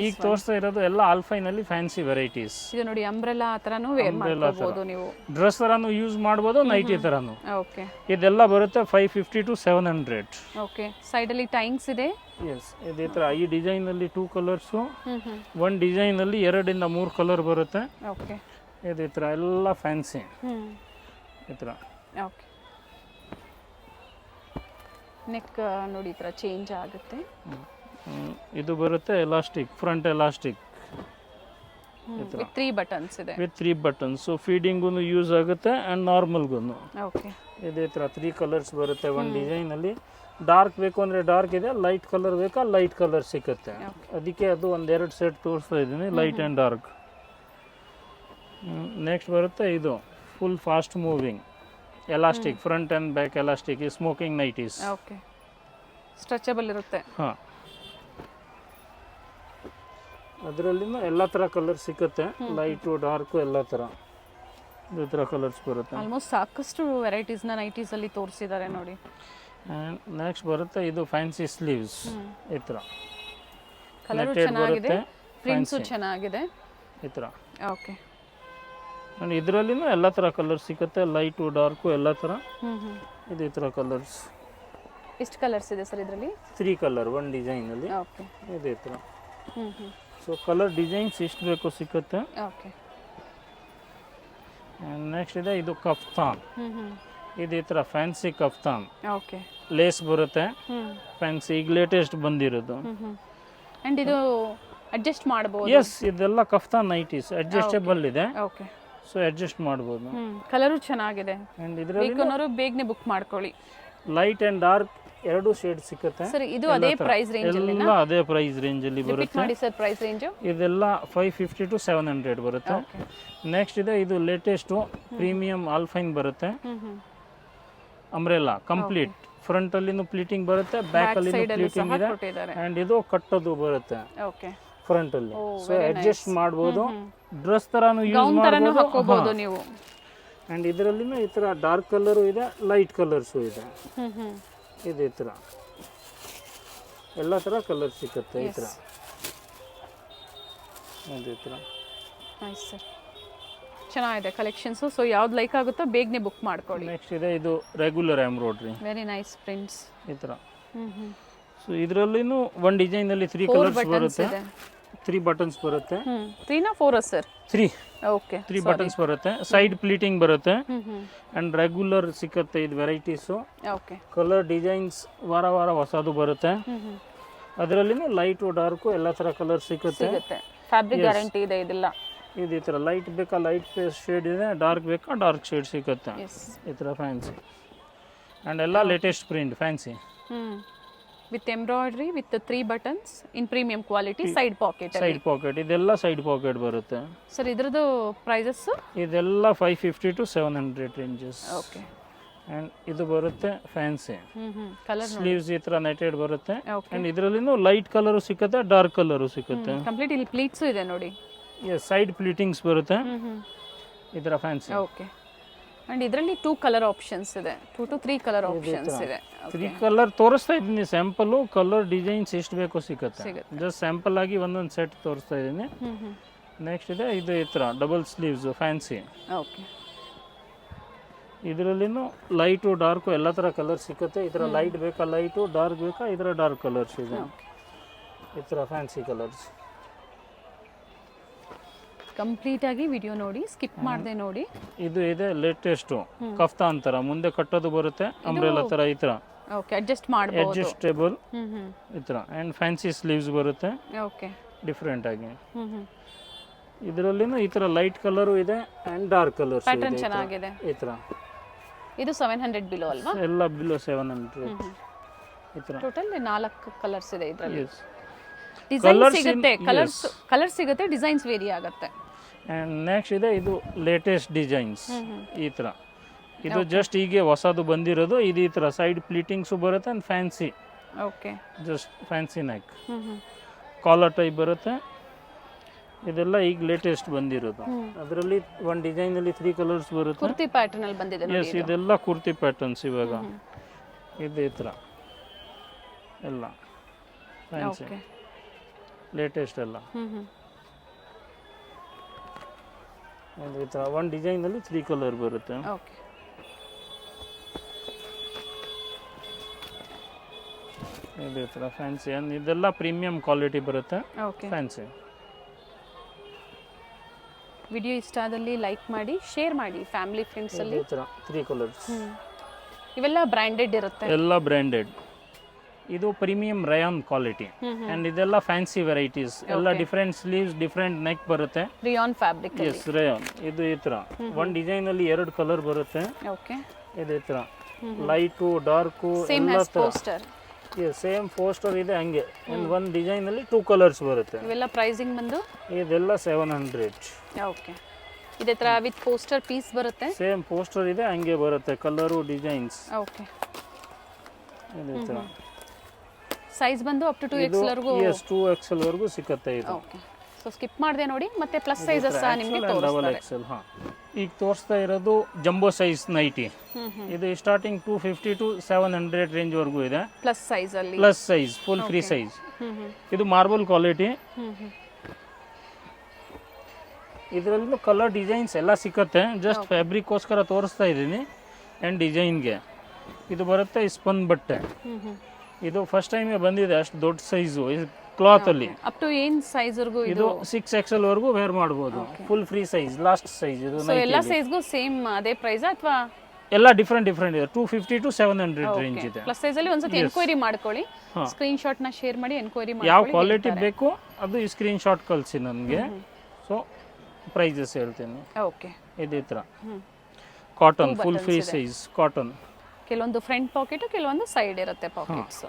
ಈಗ ತೋರಿಸ್ತಾ ಇರೋದು ಎಲ್ಲ ಆಲ್ಫೈನಲ್ಲಿ ಫ್ಯಾನ್ಸಿ ವೆರೈಟೀಸ್. ಇದು ನೋಡಿ ಅಂಬ್ರೆಲಾ ಆ ಥರನೂ ವೇರ್ ಮಾಡ್ಕೋಬಹುದು ನೀವು. ಡ್ರೆಸ್ ಥರನೂ ಯೂಸ್ ಮಾಡ್ಬೋದು, ನೈಟಿ ಥರನೂ. ಓಕೆ. ಇದೆಲ್ಲ ಬರುತ್ತೆ 550 to 700. ಓಕೆ. ಸೈಡಲ್ಲಿ ಟೈಂಗ್ಸ್ ಇದೆ. ಎಸ್, ಇದೇ ಥರ ಈ ಡಿಸೈನಲ್ಲಿ 2 ಕಲರ್ಸು, ಒಂದು ಡಿಸೈನಲ್ಲಿ 2 ಇಂದ 3 ಕಲರ್ ಬರುತ್ತೆ. ಓಕೆ. ಇದೇ ಥರ ಎಲ್ಲ ಫ್ಯಾನ್ಸಿ ಈ ಥರ. ಓಕೆ. ನೆಕ್ ನೋಡಿ ಈ ಥರ ಚೇಂಜ್ ಆಗುತ್ತೆ. ಇದು ಬರುತ್ತೆ elastic, front elastic with 3 buttons ಇದೆ. With 3 buttons. ಸೊ ಫೀಡಿಂಗೂ ಯೂಸ್ ಆಗುತ್ತೆ ಆ್ಯಂಡ್ ನಾರ್ಮಲ್ಗೂ. ಓಕೆ. ಇದೇ ಥರ 3 ಕಲರ್ಸ್ ಬರುತ್ತೆ ಒಂದು ಡಿಸೈನಲ್ಲಿ. ಡಾರ್ಕ್ ಬೇಕು ಅಂದರೆ ಡಾರ್ಕ್ ಇದೆ, ಲೈಟ್ ಕಲರ್ ಬೇಕಾ ಲೈಟ್ ಕಲರ್ ಸಿಗುತ್ತೆ. ಅದಕ್ಕೆ ಅದು 1-2 ಸೆಟ್ ತೋರಿಸ್ತಾ ಇದ್ದೀನಿ, ಲೈಟ್ ಆ್ಯಂಡ್ ಡಾರ್ಕ್. ನೆಕ್ಸ್ಟ್ ಬರುತ್ತೆ ಇದು full fast moving elastic, front and back elastic, ಈ ಸ್ಮೋಕಿಂಗ್ ನೈಟೀಸ್. ಓಕೆ. ಸ್ಟ್ರೆಚಬಲ್ ಇರುತ್ತೆ. ಹಾಂ, ಅದರಲ್ಲಿನೂ ಎಲ್ಲ ಥರ ಕಲರ್ ಸಿಕ್ಕುತ್ತೆ, ಲೈಟು ಡಾರ್ಕು ಎಲ್ಲ ಥರ ಈ ಥರ ಕಲರ್ಸ್ ಬರುತ್ತೆ. ಆಲ್ಮೋಸ್ಟ್ ಸಾಕಷ್ಟು ವೆರೈಟೀಸ್ನ ನೈಟೀಸಲ್ಲಿ ತೋರಿಸಿದ್ದಾರೆ ನೋಡಿ. ಆ್ಯಂಡ್ ನೆಕ್ಸ್ಟ್ ಬರುತ್ತೆ ಇದು ಫ್ಯಾನ್ಸಿ ಸ್ಲೀವ್ಸ್ ಈ ಥರ. ಕಲರು ಚೆನ್ನಾಗಿದೆ, ಪ್ರಿಂಟ್ಸು ಚೆನ್ನಾಗಿದೆ ಈ ಥರ. ಓಕೆ. ಆ್ಯಂಡ್ ಇದರಲ್ಲಿನೂ ಎಲ್ಲ ಥರ ಕಲರ್ ಸಿಕ್ಕುತ್ತೆ, ಲೈಟು ಡಾರ್ಕು ಎಲ್ಲ ಥರ. ಇದೇ ಥರ ಕಲರ್ಸ್. ಎಷ್ಟು ಕಲರ್ಸ್ ಇದೆ ಸರ್ ಇದರಲ್ಲಿ? 3 ಕಲರ್ ಒಂದು ಡಿಸೈನಲ್ಲಿ. ಓಕೆ. ಇದೇ ಥರ. ಸೊ ಕಲರ್ ಡಿಸೈನ್ಸ್ ಎಷ್ಟು ಬೇಕು ಸಿಕ್ಕುತ್ತೆ. ಓಕೆ. ಆ್ಯಂಡ್ ನೆಕ್ಸ್ಟ್ ಇದೆ ಇದು ಕಫ್ತಾನ್. ಇದೇ ಥರ ಫ್ಯಾನ್ಸಿ ಕಫ್ತಾನ್. ಓಕೆ. ಲೇಸ್ ಬರುತ್ತೆ ಫ್ಯಾನ್ಸಿ, ಈಗ ಲೇಟೆಸ್ಟ್ ಬಂದಿರೋದು. ಆ್ಯಂಡ್ ಇದು ಅಡ್ಜಸ್ಟ್ ಮಾಡ್ಬೋದು. ಎಸ್, ಇದೆಲ್ಲ ಕಫ್ತಾನ್ ನೈಟೀಸ್ ಅಡ್ಜಸ್ಟಬಲ್ ಇದೆ. ಓಕೆ. ಸೊ ಅಡ್ಜಸ್ಟ್ ಮಾಡ್ಬೋದು. ಕಲರು ಚೆನ್ನಾಗಿದೆ. ಆ್ಯಂಡ್ ಇದರಲ್ಲಿ ಬೇಕನ್ನೋರು ಬೇಗನೆ ಬುಕ್ ಮಾಡ್ಕೊಳ್ಳಿ. ಲೈಟ್ ಆ್ಯಂಡ್ ಡಾರ್ಕ್ 2 ಶೇಡ್ ಸಿಕ್ಕುತ್ತೆ. ಸರ್ ಇದು ಅದೇ ಪ್ರೈಸ್ ರೇಂಜ್ ಅಲ್ಲಿ? ಎಲ್ಲ ಅದೇ ಪ್ರೈಸ್ ರೇಂಜಲ್ಲಿ ಬರುತ್ತೆ. ಮಾಡಿ ಸರ್ ಪ್ರೈಸ್ ರೇಂಜ್. ಇದೆಲ್ಲ 550 to 700 ಬರುತ್ತೆ. ನೆಕ್ಸ್ಟ್ ಇದೆ ಇದು ಲೇಟೆಸ್ಟು ಪ್ರೀಮಿಯಂ ಆಲ್ಫೈನ್ ಬರುತ್ತೆ, ಅಂಬ್ರೆಲಾ ಕಂಪ್ಲೀಟ್. ಫ್ರಂಟ್ ಅಲ್ಲಿನೂ ಪ್ಲೀಟಿಂಗ್ ಬರುತ್ತೆ, ಬ್ಯಾಕ್ ಅಲ್ಲಿ ಪ್ಲೀಟಿಂಗ್ ಇದೆ. ಆ್ಯಂಡ್ ಇದು ಕಟ್ಟೋದು ಬರುತ್ತೆ ಫ್ರಂಟ್ ಅಲ್ಲಿ. ಸೊ ಅಡ್ಜಸ್ಟ್ ಮಾಡ್ಬೋದು, ಡ್ರೆಸ್ ತರಾನು ಯೂಸ್ ಮಾಡ್ಬೋದು ನೀವು. ಆ್ಯಂಡ್ ಇದರಲ್ಲಿನೂ ಈ ಥರ ಡಾರ್ಕ್ ಕಲರು ಇದೆ, ಲೈಟ್ ಕಲರ್ಸು ಇದೆ. ಇದೇ ಥರ ಎಲ್ಲ ಥರ ಕಲರ್ ಸಿಕ್ಕುತ್ತೆ ಈ ಥರ. ಇದೇ ಥರ ಸರ್ ಚೆನ್ನಾಗಿದೆ ಕಲೆಕ್ಷನ್ಸು. ಸೊ ಯಾವ್ದು ಲೈಕ್ ಆಗುತ್ತೋ ಬೇಗನೆ ಬುಕ್ ಮಾಡ್ಕೊಳ್ಳಿ. ನೆಕ್ಸ್ಟ್ ಇದೆ ಇದು regular embroidery, very nice prints ಈ ಥರ. ಸೊ ಇದರಲ್ಲಿನೂ ಒಂದು ಡಿಸೈನಲ್ಲಿ 3 ಕಲರ್ಸ್ ಬರುತ್ತೆ. 3 ಬಟನ್ಸ್ ಬರುತ್ತೆ. 3 4 ಸರ್? 3 ಓಕೆ. 3 ಬಟನ್ಸ್ ಬರುತ್ತೆ. ಸೈಡ್ ಪ್ಲೀಟಿಂಗ್ ಬರುತ್ತೆ ಹ್ಮ್. ಆ್ಯಂಡ್ ರೆಗ್ಯುಲರ್ ಸಿಕ್ಕತ್ತೆ ಇದು ವೆರೈಟೀಸು. ಓಕೆ. ಕಲರ್ ಡಿಸೈನ್ಸ್ ವಾರ ಹೊಸದು ಬರುತ್ತೆ. ಅದರಲ್ಲಿನೂ ಲೈಟು ಡಾರ್ಕು ಎಲ್ಲ ಥರ ಕಲರ್ ಸಿಗುತ್ತೆ. ಫ್ಯಾಬ್ರಿಕ್ ಗ್ಯಾರಂಟಿ ಇದೆ ಇದೆಲ್ಲ. ಇದು ಈ ಥರ ಲೈಟ್ ಬೇಕಾ ಲೈಟ್ ಶೇಡ್ ಇದೆ, ಡಾರ್ಕ್ ಬೇಕಾ ಡಾರ್ಕ್ ಶೇಡ್ ಸಿಗುತ್ತೆ. ಈ ಥರ ಫ್ಯಾನ್ಸಿ ಆ್ಯಂಡ್ ಎಲ್ಲ latest print fancy. With embroidery with 3 buttons in premium quality. Side packet ಇದೆಲ್ಲ ಸೈಡ್ ಪಾಕೆಟ್ ಬರುತ್ತೆ ಸರ್. ಇದ್ರದ್ದು ಪ್ರೈಸಸ್ ಇದೆಲ್ಲ 550 to 700 ರೇಂಜಸ್. ಓಕೆ. ಆ್ಯಂಡ್ ಇದು ಬರುತ್ತೆ ಫ್ಯಾನ್ಸಿ. ಕಲರ್ ಸ್ಲೀವ್ಸ್ ಈ ಥರ ನೆಟೆಡ್ ಬರುತ್ತೆ. ಆ್ಯಂಡ್ ಇದರಲ್ಲಿನೂ ಲೈಟ್ ಕಲರು ಸಿಗುತ್ತೆ, ಡಾರ್ಕ್ ಕಲರು ಸಿಗುತ್ತೆ. ಕಂಪ್ಲೀಟ್ ಇಲ್ಲಿ ಪ್ಲೀಟ್ಸು ಇದೆ ನೋಡಿ. ಸೈಡ್ ಪ್ಲೀಟಿಂಗ್ಸ್ ಬರುತ್ತೆ ಈ ಥರ ಫ್ಯಾನ್ಸಿ. ಓಕೆ. ಆ್ಯಂಡ್ ಇದರಲ್ಲಿ 2 ಕಲರ್ ಆಪ್ಷನ್ಸ್ ಇದೆ, 2 to 3 ಕಲರ್ ಆಪ್ಷನ್ಸ್ ಇದೆ. 3 ಕಲರ್ ತೋರಿಸ್ತಾ ಇದ್ದೀನಿ ಸ್ಯಾಂಪಲ್ಲು. ಕಲರ್ ಡಿಸೈನ್ಸ್ ಎಷ್ಟು ಬೇಕೋ ಸಿಗುತ್ತೆ. ಜಸ್ಟ್ ಸ್ಯಾಂಪಲ್ ಆಗಿ ಒಂದೊಂದು ಸೆಟ್ ತೋರಿಸ್ತಾ ಇದ್ದೀನಿ. ನೆಕ್ಸ್ಟ್ ಇದೆ ಇದು ಈ ಥರ ಡಬಲ್ ಸ್ಲೀವ್ಸ್ ಫ್ಯಾನ್ಸಿ. ಓಕೆ. ಇದರಲ್ಲಿನೂ ಲೈಟು ಡಾರ್ಕು ಎಲ್ಲ ಥರ ಕಲರ್ ಸಿಗುತ್ತೆ. ಈ ಥರ ಲೈಟ್ ಬೇಕಾ ಲೈಟು, ಡಾರ್ಕ್ ಬೇಕಾ ಈ ಥರ ಡಾರ್ಕ್ ಕಲರ್ಸ್ ಇದೆ. ಈ ಥರ ಫ್ಯಾನ್ಸಿ ಕಲರ್ಸ್. ಕಂಪ್ಲೀಟ್ ಆಗಿ ವಿಡಿಯೋ ನೋಡಿ, ಸ್ಕಿಪ್ ಮಾಡದೆ ನೋಡಿ. ಇದು ಇದೆ ಲೇಟೆಸ್ಟು ಕಫ್ತಾ ಅಂತಾರ, ಮುಂದೆ ಕಟ್ಟೋದು ಬರುತ್ತೆ, ಅಂಬ್ರೆಲಾ ಥರ ಈ ಥರ. ಓಕೆ. ಅಡ್ಜಸ್ಟ್ ಮಾಡಬಹುದು, ಅಡ್ಜಸ್ಟೇಬಲ್ ಈ ಥರ. ಆ್ಯಂಡ್ ಫ್ಯಾನ್ಸಿ ಸ್ಲೀವ್ಸ್ ಬರುತ್ತೆ. ಓಕೆ. ಡಿಫ್ರೆಂಟ್ ಆಗಿ. ಇದರಲ್ಲಿನೂ ಈ ಥರ ಲೈಟ್ ಕಲರು ಇದೆ ಆ್ಯಂಡ್ ಡಾರ್ಕ್ ಕಲರ್ಸ್ ಪ್ಯಾಟರ್ನ್ ಚೆನ್ನಾಗಿದೆ. ಈ ಥರ ಇದು 700 ಬಿಲೋ ಅಲ್ವಾ? ಎಲ್ಲ ಬಿಲೋ 700 ಈ ಥರ. ಟೋಟಲ್ 4 ಕಲರ್ಸ್ ಇದೆ ಇದರಲ್ಲಿ. ಡಿಸೈನ್ ಸಿಗುತ್ತೆ, ಕಲರ್ ಸಿಗುತ್ತೆ, ಡಿಸೈನ್ಸ್ ವೇರಿ ಆಗುತ್ತೆ. ಆ್ಯಂಡ್ ನೆಕ್ಸ್ಟ್ ಇದೆ ಇದು ಲೇಟೆಸ್ಟ್ ಡಿಸೈನ್ಸ್ ಈ ಥರ. ಇದು ಜಸ್ಟ್ ಹೀಗೆ ಹೊಸದು ಬಂದಿರೋದು. ಇದು ಈ ಥರ ಸೈಡ್ ಪ್ಲೀಟಿಂಗ್ಸು ಬರುತ್ತೆ and fancy. Okay. Just fancy neck collar type ಬರುತ್ತೆ. ಇದೆಲ್ಲ ಈಗ ಲೇಟೆಸ್ಟ್ ಬಂದಿರೋದು. ಅದರಲ್ಲಿ ಒಂದು ಡಿಸೈನಲ್ಲಿ 3 ಕಲರ್ಸ್ ಬರುತ್ತೆ. ಕುರ್ತಿ ಪ್ಯಾಟರ್ನ್ ಅಲ್ಲಿ ಬಂದಿದೆ ನೋಡಿ. ಎಸ್, ಇದೆಲ್ಲ ಕುರ್ತಿ ಪ್ಯಾಟರ್ನ್ಸ್ ಇವಾಗ. ಇದು ಈ ಥರ ಎಲ್ಲ ಫ್ಯಾನ್ಸಿ ಲೇಟೆಸ್ಟ್ ಎಲ್ಲ. ಈ ಥರ ಒಂದು ಡಿಸೈನಲ್ಲಿ 3 ಕಲರ್ ಬರುತ್ತೆ. ಓಕೆ. ಇದು ಈ ಥರ ಫ್ಯಾನ್ಸಿ. ಇದೆಲ್ಲ ಪ್ರೀಮಿಯಂ ಕ್ವಾಲಿಟಿ ಬರುತ್ತೆ. ಓಕೆ. ಫ್ಯಾನ್ಸಿ. ವಿಡಿಯೋ ಇಷ್ಟ ಆದಲ್ಲಿ ಲೈಕ್ ಮಾಡಿ, ಶೇರ್ ಮಾಡಿ ಫ್ಯಾಮಿಲಿ ಫ್ರೆಂಡ್ಸ್ ಅಲ್ಲಿ. ಈ ಥರ 3 ಕಲರ್ಸ್. ಇವೆಲ್ಲ ಬ್ರ್ಯಾಂಡೆಡ್ ಇರುತ್ತೆ. ಎಲ್ಲ ಬ್ರ್ಯಾಂಡೆಡ್. ಇದು ಪ್ರೀಮಿಯಂ ರಯಾನ್ ಕ್ವಾಲಿಟಿ ಆ್ಯಂಡ್ ಇದೆಲ್ಲ ಫ್ಯಾನ್ಸಿ ವೆರೈಟೀಸ್. ಎಲ್ಲ ಡಿಫ್ರೆಂಟ್ ಸ್ಲೀವ್ಸ್, ಡಿಫ್ರೆಂಟ್ ನೆಕ್ ಬರುತ್ತೆ. Rayon fabric. ಎಸ್, ರಯಾನ್. ಇದು ಈ ಥರ ಒಂದು ಡಿಸೈನಲ್ಲಿ 2 ಕಲರ್ ಬರುತ್ತೆ. ಓಕೆ. ಇದು ಈ ಥರ ಲೈಟು ಡಾರ್ಕು ಎಲ್ಲ ಥರ. ಸೇಮ್ ಪೋಸ್ಟರ್ ಇದೆ ಹಂಗೆ. ಒಂದು ಡಿಸೈನಲ್ಲಿ 2 ಕಲರ್ಸ್ ಬರುತ್ತೆ. ಇವೆಲ್ಲ ಪ್ರೈಸಿಂಗ್ ಬಂದು ಇದೆಲ್ಲ 700. ಓಕೆ. ಇದೇ ಥರ ವಿತ್ ಪೋಸ್ಟರ್ ಪೀಸ್ ಬರುತ್ತೆ. ಸೇಮ್ ಪೋಸ್ಟರ್ ಇದೆ ಹಂಗೆ ಬರುತ್ತೆ, ಕಲರು ಡಿಸೈನ್ಸ್. ಓಕೆ. ಇದೇ ಥರ ಸೈಜ್ ಬಂದು ಅಪ್ ಟು 2XL ವರೆಗೂ. ಎಸ್, 2XL ವರೆಗೂ ಸಿಗುತ್ತೆ ಇದು. ಓಕೆ. ಸೊ ಸ್ಕಿಪ್ ಮಾಡದೆ ನೋಡಿ. ಮತ್ತೆ ಪ್ಲಸ್ ಸೈಜಸ್ ನಿಮಗೆ ತೋರಿಸ್ತಾರೆ. XL. ಹಾಂ, ಈಗ ತೋರಿಸ್ತಾ ಇರೋದು ಜಂಬೋ ಸೈಜ್ ನೈಟಿ. ಇದು ಸ್ಟಾರ್ಟಿಂಗ್ 250 to 700 ರೇಂಜ್ ವರೆಗೂ ಇದೆ. ಪ್ಲಸ್ ಸೈಜ್ ಅಲ್ಲಿ. Plus size, full free size. ಇದು ಮಾರ್ಬಲ್ ಕ್ವಾಲಿಟಿ. ಇದರಲ್ಲೂ ಕಲರ್ ಡಿಸೈನ್ಸ್ ಎಲ್ಲ ಸಿಕ್ಕತ್ತೆ. ಜಸ್ಟ್ ಫ್ಯಾಬ್ರಿಕ್ಗೋಸ್ಕರ ತೋರಿಸ್ತಾ ಇದ್ದೀನಿ ಆ್ಯಂಡ್ ಡಿಸೈನ್ಗೆ. ಇದು ಬರುತ್ತೆ ಸ್ಪನ್ ಬಟ್ಟೆ. ಇದು ಫಸ್ಟ್ ಟೈಮ್ ಬಂದಿದೆ, ಅಷ್ಟು ದೊಡ್ಡ ಸೈಜು ಕ್ಲಾತ್ ಅಲ್ಲಿ. ಅಪ್ ಟು ಏನು ಸೈಜ್ ವರೆಗೂ ಇದು 6XL ವರೆಗೂ ವೇರ್ ಮಾಡಬಹುದು. Full free size, last size ಇದು. ಸೊ ಎಲ್ಲ ಸೈಜ್ಗೂ ಸೇಮ್ ಅದೇ ಪ್ರೈಸ್ ಅಥವಾ ಎಲ್ಲ ಡಿಫ್ರೆಂಟ್ ಇದೆ. 250 to 700 ರೇಂಜ್ ಇದೆ. ಪ್ಲಸ್ ಸೈಜ್ ಅಲ್ಲಿ ಒಂದ್ಸತಿ ಎನ್ಕ್ವೈರಿ ಮಾಡ್ಕೊಳ್ಳಿ. ಸ್ಕ್ರೀನ್ ಶಾಟ್ ನ ಶೇರ್ ಮಾಡಿ ಎನ್ಕ್ವೈರಿ ಮಾಡಿ. ಯಾವ ಕ್ವಾಲಿಟಿ ಬೇಕು ಅದು ಈ ಸ್ಕ್ರೀನ್ ಶಾಟ್ ಕಳಿಸಿ ನನಗೆ. ಸೊ ಪ್ರೈಸಸ್ ಹೇಳ್ತೀನಿ. ಓಕೆ. ಇದೇ ಥರ cotton, full free size cotton. ಕೆಲವೊಂದು ಫ್ರಂಟ್ ಪಾಕೆಟ್, ಕೆಲವೊಂದು ಸೈಡ್ ಇರುತ್ತೆ ಪಾಕೆಟ್ಸ್.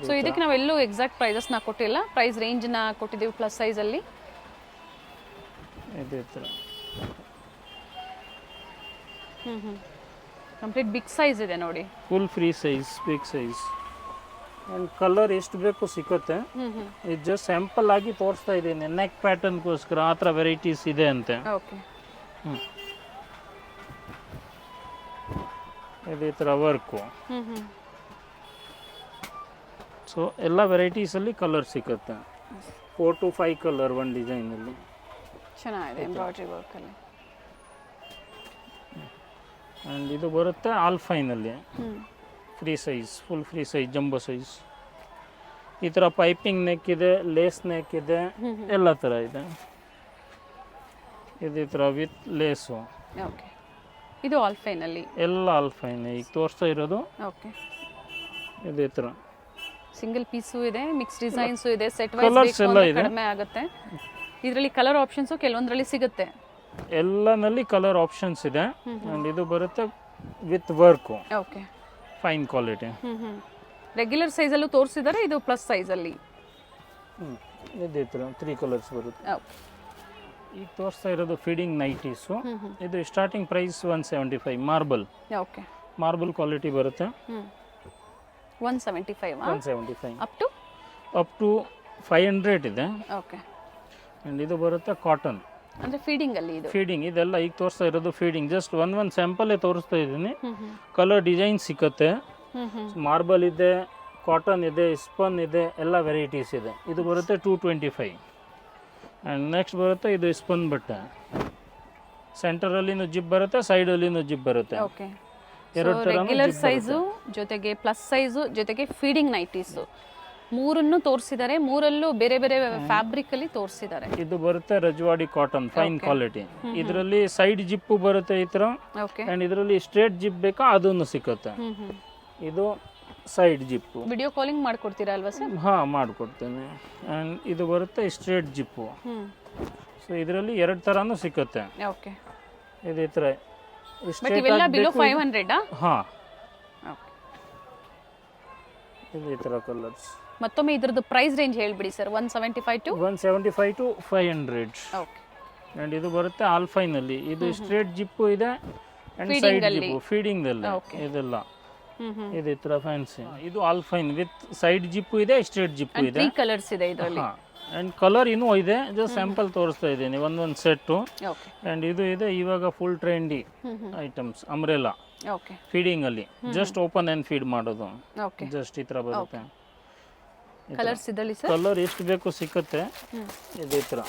ಸೊ ಇದಕ್ಕೆ ನಾವೆಲ್ಲೂ ಎಕ್ಸಾಕ್ಟ್ ಪ್ರೈಸಸ್ ನ ಕೊಟ್ಟಿಲ್ಲ, ಪ್ರೈಸ್ ರೇಂಜ್ ನ ಕೊಟ್ಟಿದ್ದೀವಿ ಪ್ಲಸ್ ಸೈಜ್ ಅಲ್ಲಿ. ಇದೇ ಥರ ಕಂಪ್ಲೀಟ್ ಬಿಗ್ ಸೈಜ್ ಇದೆ ನೋಡಿ. Full free size, big size. And colour ಎಷ್ಟು ಬೇಕು ಸಿಗುತ್ತೆ. ಇದು ಜಸ್ಟ್ ಸ್ಯಾಂಪಲ್ ಆಗಿ ತೋರಿಸ್ತಾ ಇದ್ದೀನಿ, ನೆಕ್ ಪ್ಯಾಟರ್ನ್ಗೋಸ್ಕರ ಆ ಥರ ವೆರೈಟೀಸ್ ಇದೆ ಅಂತೆ. ಓಕೆ. ಇದೇ ಥರ ವರ್ಕು. ಸೊ ಎಲ್ಲ ವೆರೈಟೀಸಲ್ಲಿ ಕಲರ್ ಸಿಗುತ್ತೆ. 4 to 5 ಕಲರ್ ಒಂದು ಡಿಸೈನಲ್ಲಿ. ಚೆನ್ನಾಗಿದೆ ಎಂಬ್ರಾಯ್ಡ್ರಿ ವರ್ಕಲ್ಲಿ. ಆ್ಯಂಡ್ ಇದು ಬರುತ್ತೆ ಆಲ್ಫೈನಲ್ಲಿ free size, full free size, jumbo size. ಈ ಥರ ಪೈಪಿಂಗ್ ನೆಕ್ ಇದೆ, ಲೇಸ್ ನೆಕ್ ಇದೆ, ಎಲ್ಲ ಥರ ಇದೆ. ಇದು ಈ ಥರ ವಿತ್ ಲೇಸು. ಓಕೆ, ಇದು ಆಲ್ಫೈನಲ್ಲಿ ಎಲ್ಲ ಆಲ್ಫೈನ್. ಈಗ ತೋರಿಸ್ತಾ ಇರೋದು ಓಕೆ. ಇದೇ ಥರ ಸಿಂಗಲ್ ಪೀಸು ಇದೆ, ಮಿಕ್ಸ್ ಡಿಸೈನ್ಸು ಇದೆ, ಸೆಟ್ Colours ವೈಸ್ ಎಲ್ಲ ಇದೆ. ಕಡಿಮೆ ಆಗುತ್ತೆ. ಇದರಲ್ಲಿ ಕಲರ್ ಆಪ್ಷನ್ಸು ಕೆಲವೊಂದರಲ್ಲಿ ಸಿಗುತ್ತೆ. ಎಲ್ಲನಲ್ಲಿ ಕಲರ್ ಆಪ್ಷನ್ಸ್ ಇದೆ. ಆ್ಯಂಡ್ ಇದು ಬರುತ್ತೆ with work, okay, fine quality. Regular ಸೈಜಲ್ಲೂ ತೋರಿಸಿದ್ದಾರೆ, ಇದು ಪ್ಲಸ್ ಸೈಜಲ್ಲಿ. ಇದೇ ಥರ 3 ಕಲರ್ಸ್ ಬರುತ್ತೆ. ಓಕೆ, ಈಗ ತೋರಿಸ್ತಾ ಇರೋದು ಫೀಡಿಂಗ್ ನೈಟೀಸು. ಇದು starting price 175. Okay, marble quality ಬರುತ್ತೆ. 175 175 ಅಪ್ ಟು 500 ಇದೆ. ಓಕೆ. ಆ್ಯಂಡ್ ಇದು ಬರುತ್ತೆ ಕಾಟನ್, ಅಂದರೆ ಫೀಡಿಂಗಲ್ಲಿ ಇದು. ಫೀಡಿಂಗ್ ಇದೆಲ್ಲ ಈಗ ತೋರಿಸ್ತಾ ಇರೋದು ಫೀಡಿಂಗ್. ಜಸ್ಟ್ ಒಂದು ಸ್ಯಾಂಪಲ್ಲೇ ತೋರಿಸ್ತಾ ಇದ್ದೀನಿ. ಕಲರ್ ಡಿಸೈನ್ ಸಿಕ್ಕತ್ತೆ. ಮಾರ್ಬಲ್ ಇದೆ, ಕಾಟನ್ ಇದೆ, ಸ್ಪನ್ ಇದೆ, ಎಲ್ಲ ವೆರೈಟೀಸ್ ಇದೆ. ಇದು ಬರುತ್ತೆ 225. ಆ್ಯಂಡ್ ನೆಕ್ಸ್ಟ್ ಬರುತ್ತೆ ಇದು ಸ್ಪನ್ ಬಟ್ಟೆ. ಸೆಂಟರಲ್ಲಿನೂ ಜಿಪ್ ಬರುತ್ತೆ, ಸೈಡಲ್ಲಿನೂ ಜಿಪ್ ಬರುತ್ತೆ. ಓಕೆ, ಎರಡು ಥರ ರೆಗ್ಯುಲರ್ ಸೈಜು ಜೊತೆಗೆ ಪ್ಲಸ್ ಸೈಜು ಜೊತೆಗೆ ಫೀಡಿಂಗ್ ನೈಟೀಸು ಮೂರನ್ನು ತೋರಿಸಿದ್ದಾರೆ. ಮೂರಲ್ಲೂ ಬೇರೆ ಬೇರೆ ಫ್ಯಾಬ್ರಿಕ್ ಅಲ್ಲಿ ತೋರಿಸಿದ್ದಾರೆ. ಇದು ಬರುತ್ತೆ ರಜವಾಡಿ ಕಾಟನ್, ಫೈನ್ ಕ್ವಾಲಿಟಿ. ಇದರಲ್ಲಿ ಸೈಡ್ ಜಿಪ್ಪು ಬರುತ್ತೆ ಈ ಥರ. ಓಕೆ, ಆ್ಯಂಡ್ ಇದರಲ್ಲಿ ಸ್ಟ್ರೇಟ್ ಜಿಪ್ ಬೇಕಾ ಅದನ್ನು ಸಿಕ್ಕತ್ತೆ. ಇದು ಸೈಡ್ ಜಿಪ್ಪು. ವಿಡಿಯೋ ಕಾಲಿಂಗ್ ಮಾಡ್ಕೊಡ್ತೀರಾ ಅಲ್ವಾ ಸರ್? ಹಾಂ, ಮಾಡಿಕೊಡ್ತೇನೆ. ಆ್ಯಂಡ್ ಇದು ಬರುತ್ತೆ ಸ್ಟ್ರೇಟ್ ಜಿಪ್ಪು. ಸೊ ಇದರಲ್ಲಿ 2 ಥರನೂ ಸಿಕ್ಕತ್ತೆ. ಓಕೆ, ಇದೇ ಥರ ಬಟ್ ಇವೆಲ್ಲ ಬಿಲೋ 500. ಹಾಂ, ಓಕೆ. ಇದೇ ಥರ ಕಲರ್ಸ್. ಮತ್ತೊಮ್ಮೆ ಇದ್ರದ್ದು ಪ್ರೈಸ್ ರೇಂಜ್ ಹೇಳ್ಬಿಡಿ sir. 175 to 175 to 500. Okay, and ಇದು ಬರುತ್ತೆ ಆಲ್ಫೈನಲ್ಲಿ. ಇದು ಸ್ಟ್ರೇಟ್ ಜಿಪ್ಪು ಇದೆ ಆ್ಯಂಡ್ ಸೈಡ್ ಜಿಪ್ಪು ಫೀಡಿಂಗಲ್ಲಿ ಇದೆಲ್ಲ. ಇದೇ ಥರ ಫ್ಯಾನ್ಸಿ. ಇದು ಆಲ್ಫೈನ್ ವಿತ್ ಸೈಡ್ ಜಿಪ್ಪು ಇದೆ, ಸ್ಟ್ರೇಟ್ ಜಿಪ್ಪು ಇದೆ. 3 ಕಲರ್ಸ್ ಇದೆ ಇದರಲ್ಲಿ. ಹಾಂ, ಆ್ಯಂಡ್ ಕಲರ್ ಇನ್ನೂ ಇದೆ. ಜಸ್ಟ್ ಸ್ಯಾಂಪಲ್ ತೋರಿಸ್ತಾ ಇದ್ದೀನಿ ಒಂದೊಂದು ಸೆಟ್ಟು. ಓಕೆ, ಆ್ಯಂಡ್ ಇದು ಇದೆ ಇವಾಗ full trendy items. Umbrella okay, ಫೀಡಿಂಗಲ್ಲಿ ಜಸ್ಟ್ ಓಪನ್ ಆ್ಯಂಡ್ ಫೀಡ್ ಮಾಡೋದು. ಓಕೆ. ಜಸ್ಟ್ ಈ ಥರ ಬರುತ್ತೆ. ಕಲರ್ಸ್ ಇದರಲ್ಲಿ ಸರ್? ಕಲರ್ ಎಷ್ಟು ಬೇಕು ಸಿಕ್ಕತ್ತೆ. ಇದೇ ಥರ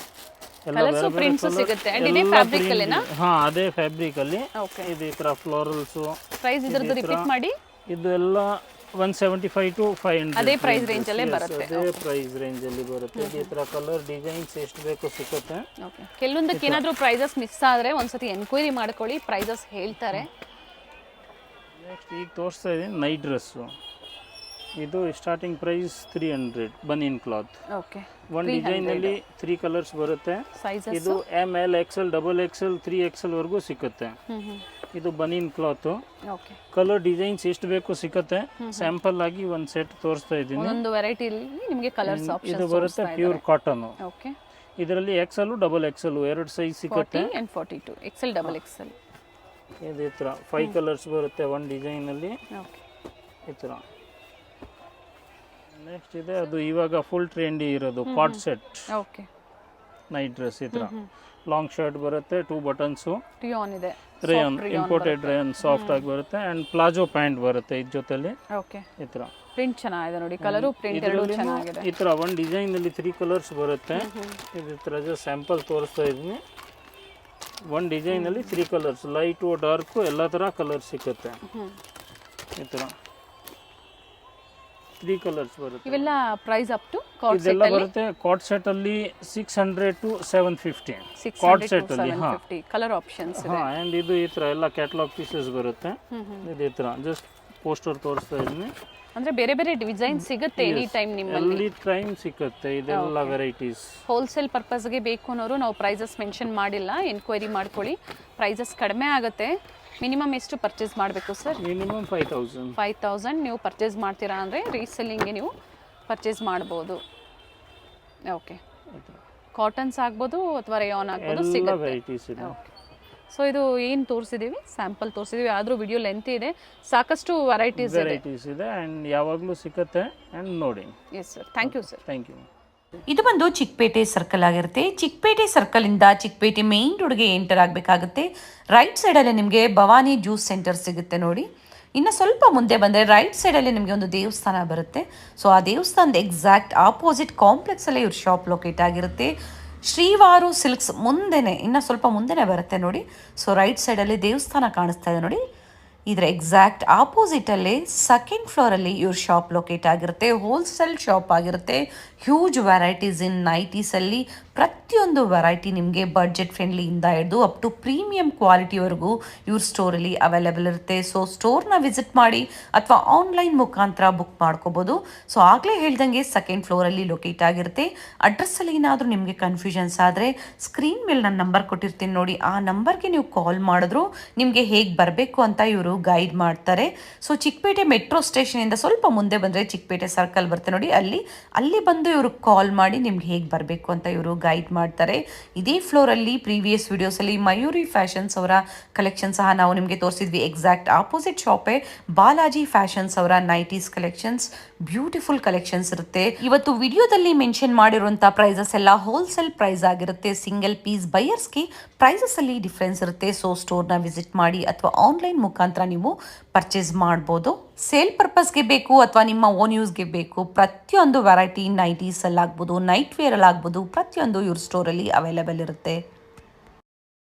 ಎಲ್ಲ ಕಲರ್ಸ್ ಬೇರೆ ಬೇರೆ ಪ್ರಿಂಟ್ಸ್ colours ಸಿಗುತ್ತೆ. ಅಂಡ್ ಇದೇ ಫ್ಯಾಬ್ರಿಕ್ ಅಲ್ಲೇನಾ? ಹಾಂ, ಅದೇ ಫ್ಯಾಬ್ರಿಕಲ್ಲಿ. ಓಕೆ, ಇದು ಈ ಥರ ಫ್ಲೋರಲ್ಸು. ಪ್ರೈಸ್ ಇದರದ್ದು ರಿಪೀಟ್ ಮಾಡಿ. ಇದು ಎಲ್ಲ 175 to 500. ಅದೇ ಪ್ರೈಸ್ ರೇಂಜ್ ಅಲ್ಲೇ ಬರುತ್ತೆ. ಅದೇ ಪ್ರೈಸ್ ರೇಂಜಲ್ಲಿ ಬರುತ್ತೆ. ಈ ಥರ ಕಲರ್ ಡಿಸೈನ್ಸ್ ಎಷ್ಟು ಬೇಕು ಸಿಕ್ಕತ್ತೆ. ಓಕೆ, ಕೆಲವೊಂದಕ್ಕೆ ಏನಾದರೂ ಪ್ರೈಸಸ್ ಮಿಸ್ ಆದರೆ ಒಂದ್ಸತಿ ಎನ್ಕ್ವೈರಿ ಮಾಡ್ಕೊಳ್ಳಿ, ಪ್ರೈಸಸ್ ಹೇಳ್ತಾರೆ. ನೆಕ್ಸ್ಟ್ ಈಗ ತೋರಿಸ್ತಾ ಇದ್ದೀನಿ ನೈಟ್ ಡ್ರೆಸ್ಸು. ಇದು starting price 300 banian cloth. Okay, ಒಂದು ಡಿಸೈನಲ್ಲಿ 3 ಕಲರ್ಸ್ ಬರುತ್ತೆ. ಸೈಜಸ್ ಇದು ML, XL, XXL, 3XL ವರೆಗೂ ಸಿಕ್ಕತ್ತೆ. ಇದು banian cloth. Okay, colour designs ಎಷ್ಟು ಬೇಕು ಸಿಕ್ಕತ್ತೆ. ಸ್ಯಾಂಪಲ್ ಆಗಿ ಒಂದು ಸೆಟ್ ತೋರಿಸ್ತಾ ಇದ್ದೀನಿ. ಒಂದು ವೆರೈಟಿಲಿ ನಿಮಗೆ ಕಲರ್ಸ್ ಆಪ್ಷನ್ಸ್ ಇದು ಬರುತ್ತೆ ಪ್ಯೂರ್ ಕಾಟನ್. ಓಕೆ, ಇದರಲ್ಲಿ XL, XXL 2 ಸೈಜ್ ಸಿಕ್ಕತ್ತೆ. 40 and 42 XL, XXL. ಇದೇ ಥರ 5 ಕಲರ್ಸ್ ಬರುತ್ತೆ ಒಂದು ಡಿಸೈನಲ್ಲಿ. ಓಕೆ, ಈ ಥರ. ನೆಕ್ಸ್ಟ್ ಇದೆ ಅದು ಇವಾಗ ಫುಲ್ ಟ್ರೆಂಡಿ ಇರೋದು card set okay, night dress. ಈ ಥರ ಲಾಂಗ್ ಶರ್ಟ್ ಬರುತ್ತೆ, 2 ಬಟನ್ಸು, ರಿಯಾನ್ ಇದೆ, ರೇಯನ್ ಇಂಪೋರ್ಟೆಡ್ ರೇಯನ್ ಸಾಫ್ಟ್ ಆಗಿ ಬರುತ್ತೆ. ಆ್ಯಂಡ್ ಪ್ಲಾಜೋ ಪ್ಯಾಂಟ್ ಬರುತ್ತೆ ಇದ್ರ ಜೊತೆಲಿ. ಓಕೆ, ಈ ಥರ ಪ್ರಿಂಟ್ ಚೆನ್ನಾಗಿದೆ ನೋಡಿ, ಕಲರು ಪ್ರಿಂಟ್ ಎರಡೂ ಚೆನ್ನಾಗಿದೆ. ಈ ಥರ ಒಂದು ಡಿಸೈನಲ್ಲಿ 3 ಕಲರ್ಸ್ ಬರುತ್ತೆ. ಇದ್ರ ಥರ ಜಸ್ಟ್ ಸ್ಯಾಂಪಲ್ ತೋರಿಸ್ತಾ ಇದ್ದೀನಿ. ಒಂದು ಡಿಸೈನಲ್ಲಿ 3 ಕಲರ್ಸ್, ಲೈಟು ಡಾರ್ಕು ಎಲ್ಲ ಥರ ಕಲರ್ ಸಿಕ್ಕತ್ತೆ. ಈ ಥರ 3 ಕಲರ್ಸ್ ಬರುತ್ತೆ. ಇವೆಲ್ಲ price up to card set ಇದೆಲ್ಲ ಅಲ್ಲಿ ಬರುತ್ತೆ ಕಾರ್ಡ್ ಸೆಟ್ ಅಲ್ಲಿ 600 to 750. ಕಾರ್ಡ್ ಸೆಟ್ ಅಲ್ಲಿ. ಹಾಂ, ಕಲರ್ ಆಪ್ಷನ್ಸ್ ಇದೆ. ಹಾಂ, ಆ್ಯಂಡ್ ಇದು ಈ ಥರ ಎಲ್ಲ ಕ್ಯಾಟಲಾಗ್ ಪೀಸಸ್ ಬರುತ್ತೆ. ಇದೇ ಥರ ಜಸ್ಟ್ ಪೋಸ್ಟರ್ ತೋರಿಸ್ತಾ ಇದ್ದೀನಿ. ಅಂದ್ರೆ ಬೇರೆ ಬೇರೆ ಡಿಸೈನ್ ಸಿಗುತ್ತೆ ಎನಿ ಟೈಮ್ ನಿಮ್ಮಲ್ಲಿ. ಎಲ್ಲಿ ಟೈಮ್ ಸಿಗುತ್ತೆ ಇದೆಲ್ಲ ವೆರೈಟೀಸ್. ಹೋಲ್ಸೇಲ್ ಪರ್ಪಸ್ಗೆ ಬೇಕು ಅನ್ನೋರು ನಾವು ಪ್ರೈಸಸ್ ಮೆನ್ಷನ್ ಮಾಡಿಲ್ಲ, ಎನ್ಕ್ವೈರಿ ಮಾಡ್ಕೊಳ್ಳಿ. ಪ್ರೈಸಸ್ ಕಡಿಮೆ ಆಗುತ್ತೆ. ಮಿನಿಮಮ್ ಎಷ್ಟು ಪರ್ಚೇಸ್ ಮಾಡಬೇಕು ಸರ್? ಮಿನಿಮಮ್ 5000 ನೀವು ಪರ್ಚೇಸ್ ಮಾಡ್ತೀರಾ ಅಂದರೆ ರೀಸೆಲ್ಲಿಂಗ್ಗೆ ನೀವು ಪರ್ಚೇಸ್ ಮಾಡ್ಬೋದು. ಓಕೆ, ಕಾಟನ್ಸ್ ಆಗ್ಬೋದು ಅಥವಾ ರೇಯಾನ್ ಆಗ್ಬೋದು, ಸಿಗುತ್ತೆ. ವೆರೈಟೀಸ್ ಇದೆ. ಓಕೆ, ಸೊ ಇದು ಏನು ತೋರಿಸಿದ್ದೀವಿ, ಸ್ಯಾಂಪಲ್ ತೋರಿಸಿದ್ದೀವಿ, ಆದರೂ ವಿಡಿಯೋ ಲೆಂತ್ ಇದೆ, ಸಾಕಷ್ಟು ವೆರೈಟೀಸ್ ಇದೆ ಆ್ಯಂಡ್ ಯಾವಾಗಲೂ ಸಿಗುತ್ತೆ. ಆ್ಯಂಡ್ ನೋಡಿ. Yes sir, thank you sir. Thank you. ಇದು ಬಂದು ಚಿಕ್ಕಪೇಟೆ ಸರ್ಕಲ್ ಆಗಿರುತ್ತೆ. ಚಿಕ್ಕಪೇಟೆ ಸರ್ಕಲಿಂದ ಚಿಕ್ಕಪೇಟೆ ಮೇನ್ ರೋಡ್ಗೆ ಎಂಟರ್ ಆಗಬೇಕಾಗುತ್ತೆ. ರೈಟ್ ಸೈಡಲ್ಲಿ ನಿಮಗೆ ಭವಾನಿ ಜ್ಯೂಸ್ ಸೆಂಟರ್ ಸಿಗುತ್ತೆ ನೋಡಿ. ಇನ್ನು ಸ್ವಲ್ಪ ಮುಂದೆ ಬಂದರೆ ರೈಟ್ ಸೈಡಲ್ಲಿ ನಿಮಗೆ ಒಂದು ದೇವಸ್ಥಾನ ಬರುತ್ತೆ. ಸೊ ಆ ದೇವಸ್ಥಾನದ ಎಕ್ಸಾಕ್ಟ್ ಆಪೋಸಿಟ್ ಕಾಂಪ್ಲೆಕ್ಸಲ್ಲೇ ಇವ್ರ ಶಾಪ್ ಲೊಕೇಟ್ ಆಗಿರುತ್ತೆ. ಶ್ರೀವಾರು ಸಿಲ್ಕ್ಸ್ ಮುಂದೆನೇ, ಇನ್ನು ಸ್ವಲ್ಪ ಮುಂದೆನೇ ಬರುತ್ತೆ ನೋಡಿ. ಸೊ ರೈಟ್ ಸೈಡಲ್ಲಿ ದೇವಸ್ಥಾನ ಕಾಣಿಸ್ತಾ ಇದೆ ನೋಡಿ. ಇದರ ಎಕ್ಸಾಕ್ಟ್ ಆಪೋಸಿಟಲ್ಲೇ ಸೆಕೆಂಡ್ ಫ್ಲೋರಲ್ಲಿ ಇವ್ರ ಶಾಪ್ ಲೊಕೇಟ್ ಆಗಿರುತ್ತೆ. ಹೋಲ್ಸೇಲ್ ಶಾಪ್ ಆಗಿರುತ್ತೆ. ಹ್ಯೂಜ್ ವೆರೈಟೀಸ್ ಇನ್ ನೈಟೀಸಲ್ಲಿ ಪ್ರತಿಯೊಂದು ವೆರೈಟಿ ನಿಮಗೆ ಬಡ್ಜೆಟ್ ಫ್ರೆಂಡ್ಲಿಯಿಂದ ಹಿಡಿದು ಅಪ್ ಟು ಪ್ರೀಮಿಯಂ ಕ್ವಾಲಿಟಿವರೆಗೂ ಇವ್ರ ಸ್ಟೋರಲ್ಲಿ ಅವೈಲೇಬಲ್ ಇರುತ್ತೆ. ಸೊ ಸ್ಟೋರ್ನ ವಿಸಿಟ್ ಮಾಡಿ ಅಥವಾ ಆನ್ಲೈನ್ ಮುಖಾಂತರ ಬುಕ್ ಮಾಡ್ಕೋಬೋದು. ಸೊ ಆಗಲೇ ಹೇಳ್ದಂಗೆ ಸೆಕೆಂಡ್ ಫ್ಲೋರಲ್ಲಿ ಲೊಕೇಟ್ ಆಗಿರುತ್ತೆ. ಅಡ್ರೆಸ್ಸಲ್ಲಿ ಏನಾದರೂ ನಿಮಗೆ ಕನ್ಫ್ಯೂಷನ್ಸ್ ಆದರೆ ಸ್ಕ್ರೀನ್ ಮೇಲೆ ನಾನು ನಂಬರ್ ಕೊಟ್ಟಿರ್ತೀನಿ ನೋಡಿ, ಆ ನಂಬರ್ಗೆ ನೀವು ಕಾಲ್ ಮಾಡಿದ್ರು ನಿಮಗೆ ಹೇಗೆ ಬರಬೇಕು ಅಂತ ಇವರು ಗೈಡ್ ಮಾಡ್ತಾರೆ. ಸೊ ಚಿಕ್ಕಪೇಟೆ ಮೆಟ್ರೋ ಸ್ಟೇಷನಿಂದ ಸ್ವಲ್ಪ ಮುಂದೆ ಬಂದರೆ ಚಿಕ್ಕಪೇಟೆ ಸರ್ಕಲ್ ಬರುತ್ತೆ ನೋಡಿ, ಅಲ್ಲಿ ಬಂದು ಇವರು ಕಾಲ್ ಮಾಡಿ ನಿಮ್ಗೆ ಹೇಗೆ ಬರಬೇಕು ಅಂತ ಇವರು ಗೈಡ್ ಮಾಡ್ತಾರೆ. ಇದೇ ಫ್ಲೋರಲ್ಲಿ ಪ್ರೀವಿಯಸ್ ವಿಡಿಯೋಸಲ್ಲಿ ಮಯೂರಿ ಫ್ಯಾಷನ್ಸ್ ಅವರ ಕಲೆಕ್ಷನ್ ಸಹ ನಾವು ನಿಮಗೆ ತೋರಿಸಿದ್ವಿ. ಎಕ್ಸಾಕ್ಟ್ ಆಪೋಸಿಟ್ ಶಾಪೇ ಬಾಲಾಜಿ ಫ್ಯಾಷನ್ಸ್ ಅವರ ನೈಟೀಸ್ ಕಲೆಕ್ಷನ್ಸ್, ಬ್ಯೂಟಿಫುಲ್ ಕಲೆಕ್ಷನ್ಸ್ ಇರುತ್ತೆ. ಇವತ್ತು ವಿಡಿಯೋದಲ್ಲಿ ಮೆನ್ಷನ್ ಮಾಡಿರುವಂಥ ಪ್ರೈಸಸ್ ಎಲ್ಲ ಹೋಲ್ಸೇಲ್ ಪ್ರೈಸ್ ಆಗಿರುತ್ತೆ. ಸಿಂಗಲ್ ಪೀಸ್ ಬೈಯರ್ಸ್ಗೆ ಪ್ರೈಸಸ್ ಅಲ್ಲಿ ಡಿಫ್ರೆನ್ಸ್ ಇರುತ್ತೆ. ಸೊ ಸ್ಟೋರ್ನ ವಿಸಿಟ್ ಮಾಡಿ ಅಥವಾ ಆನ್ಲೈನ್ ಮುಖಾಂತರ ನೀವು ಪರ್ಚೇಸ್ ಮಾಡ್ಬೋದು. ಸೇಲ್ ಪರ್ಪಸ್ಗೆ ಬೇಕು ಅಥವಾ ನಿಮ್ಮ ಓನ್ ಯೂಸ್ಗೆ ಬೇಕು, ಪ್ರತಿಯೊಂದು ವೆರೈಟಿ ನೈಟೀಸಲ್ಲಾಗ್ಬೋದು, ನೈಟ್ ವೇರಲ್ಲಾಗ್ಬೋದು, ಪ್ರತಿಯೊಂದು ಇವ್ರ ಸ್ಟೋರಲ್ಲಿ ಅವೈಲೇಬಲ್ ಇರುತ್ತೆ.